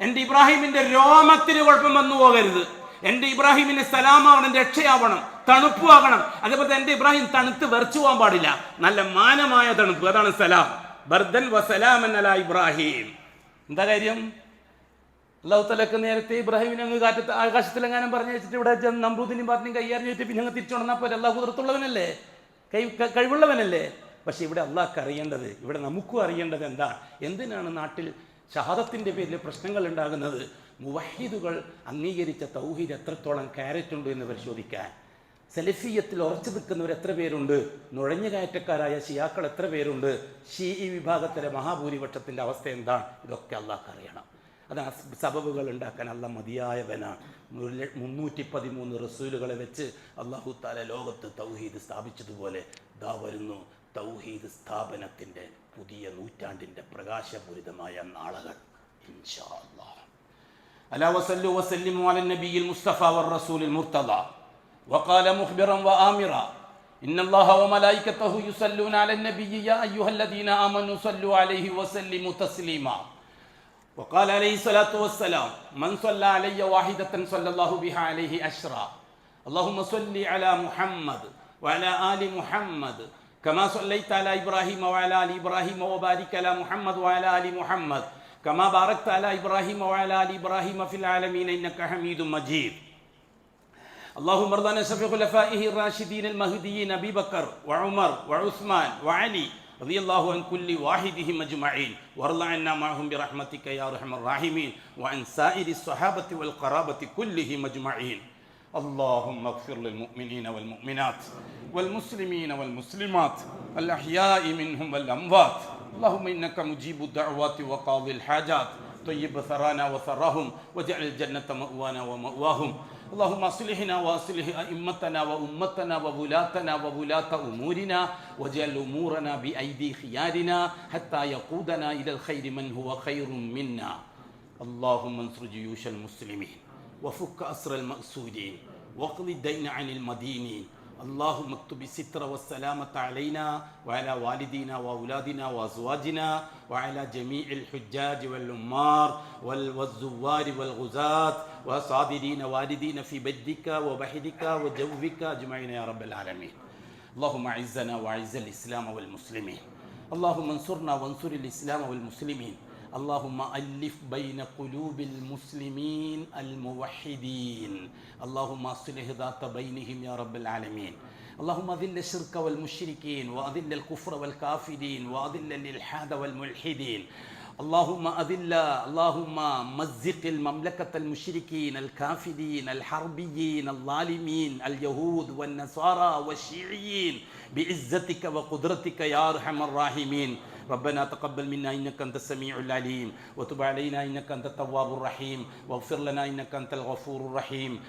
എൻ്റെ ഇബ്രാഹിമിന്റെ രോമത്തിന് കുഴപ്പം വന്നു പോകരുത്, എൻ്റെ ഇബ്രാഹിമിന് സലാമാവണം, രക്ഷയാവണം, തണുപ്പുവാകണം. അതേപോലെ എൻ്റെ ഇബ്രാഹിം തണുത്ത് വെറച്ചു പോകാൻ പാടില്ല. നല്ല മാനമായ തണുപ്പ്, അതാണ് സലാം. ബർദൻ വസലാമൻ അലാ ഇബ്രാഹിം. എന്താ കാര്യം? അല്ലാഹു തആലക്ക് നേരത്തെ ഇബ്രാഹിമിനെ അങ്ങ് കാറ്റത്ത് ആകാശത്തിലെങ്ങാനും പറഞ്ഞു വെച്ചിട്ട് ഇവിടെ നമ്രൂദിനെയും പാർട്ടിയും കയ്യാറിഞ്ഞു വെച്ചിട്ട് പിന്നെ അങ്ങ് തിരിച്ചുകൊണ്ടാൽ പോലെ അള്ളാഹു കുതിർത്തുള്ളവനല്ലേ, കഴിവുള്ളവനല്ലേ. പക്ഷെ ഇവിടെ അള്ളാഹ്ക്ക് അറിയേണ്ടത്, ഇവിടെ നമുക്കും അറിയേണ്ടത് എന്താ? എന്തിനാണ് നാട്ടിൽ ഷഹാദത്തിൻ്റെ പേരിൽ പ്രശ്നങ്ങൾ ഉണ്ടാകുന്നത്? മുവഹിദുകൾ അംഗീകരിച്ച തൗഹീദ് എത്രത്തോളം ക്യാരറ്റുണ്ട് എന്ന് പരിശോധിക്കാൻ. സലഫിയത്തിൽ ഉറച്ചു നിൽക്കുന്നവർ എത്ര പേരുണ്ട്? നുഴഞ്ഞു കയറ്റക്കാരായ ഷിയാക്കൾ എത്ര പേരുണ്ട്? ഷീഈ വിഭാഗത്തിലെ മഹാഭൂരിപക്ഷത്തിൻ്റെ അവസ്ഥ എന്താണ്? ഇതൊക്കെ അള്ളാഹ്ക്ക് അറിയണം. അതാണ് സബബുകൾ ഉണ്ടാക്കാൻ അള്ളാഹ് മതിയായവനാണ്. 313 റസൂലുകളെ വെച്ച് അള്ളാഹു തആല ലോകത്ത് തൗഹീദ് സ്ഥാപിച്ചതുപോലെ ദാ വരുന്നു തൗഹീദ് സ്ഥാപനത്തിൻ്റെ പുതിയ നൂറ്റാണ്ടിൻ്റെ പ്രകാശപൂരിതമായ നാളുകൾ ഇൻഷാ അല്ലാഹ്. അലാ വസല്ലു വസല്ലിമു അലൻ നബിയിൽ മുസ്തഫ വറസൂലിൽ മുർത്തദ വഖാല മുഖ്ബിറൻ വആമിറ ഇന്നല്ലാഹ വമലായികതഹു യുസല്ലൂന അലൻ നബിയ്യി യാ അയ്യുഹല്ലദീന ആമനു സല്ലു അലൈഹി വസല്ലിമു തസ്ലീമാ. وقال عليه الصلاة والسلام من صلى علي واحدة صلى الله بها عليه أشرا. اللهم صل على محمد وعلى آل محمد كما صليت على إبراهيم وعلى آل إبراهيم وبارك على محمد وعلى آل محمد كما باركت على إبراهيم وعلى آل إبراهيم في العالمين إنك حميد مجيد. اللهم ارض عن خلفائه الراشدين المهديين أبي بكر وعمر وعثمان وعلي رضي الله عن كل واحدهم أجمعين وارض عنا معهم برحمتك يا أرحم الراحمين وعن سائر الصحابة والقرابة كلهم أجمعين. اللهم اغفر للمؤمنين والمؤمنات والمسلمين والمسلمات الأحياء منهم والأموات. اللهم إنك مجيب الدعوات وقاضي الحاجات. طيب ثرانا وثرهم واجعل الجنة مأوانا ومأواهم. اللهم اصلحنا واصلح ائمتنا وامتنا وولاتنا وولاة امورنا واجعل امورنا بايدي خيارنا حتى يقودنا الى الخير من هو خير منا. اللهم انصر جيوش المسلمين وفك اسر المأسورين واقض الدين عن المدينين. اللهم اكتب الستر والسلامة علينا وعلى والدينا وأولادنا وأزواجنا وعلى جميع الحجاج والعمار والزوار والغزاة والصابرين والدين في بدك وبحرك وجوك أجمعين يا رب العالمين. اللهم أعزنا وأعز الإسلام والمسلمين. اللهم انصرنا وانصر الإسلام والمسلمين. اللهم ألف بين قلوب المسلمين الموحدين. اللهم أصلح ذات بينهم يا رب العالمين. اللهم أذل الشرك والمشركين وأذل الكفر والكافرين وأذل الإلحاد والملحدين. اللهم مزق المملكة المشركين الكافرين الحربيين الظالمين اليهود والنصارى والشيعيين بعزتك وقدرتك يا أرحم الراحمين. ربنا تقبل منا إنك أنت السميع العليم وتب علينا إنك أنت التواب الرحيم واغفر لنا إنك أنت الغفور الرحيم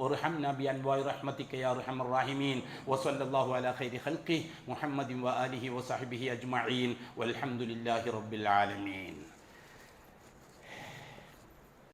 وارحمنا بأنواع رحمتك يا أرحم الراحمين. وصلى الله على خير خلقه محمد وآله وصحبه أجمعين والحمد لله رب العالمين.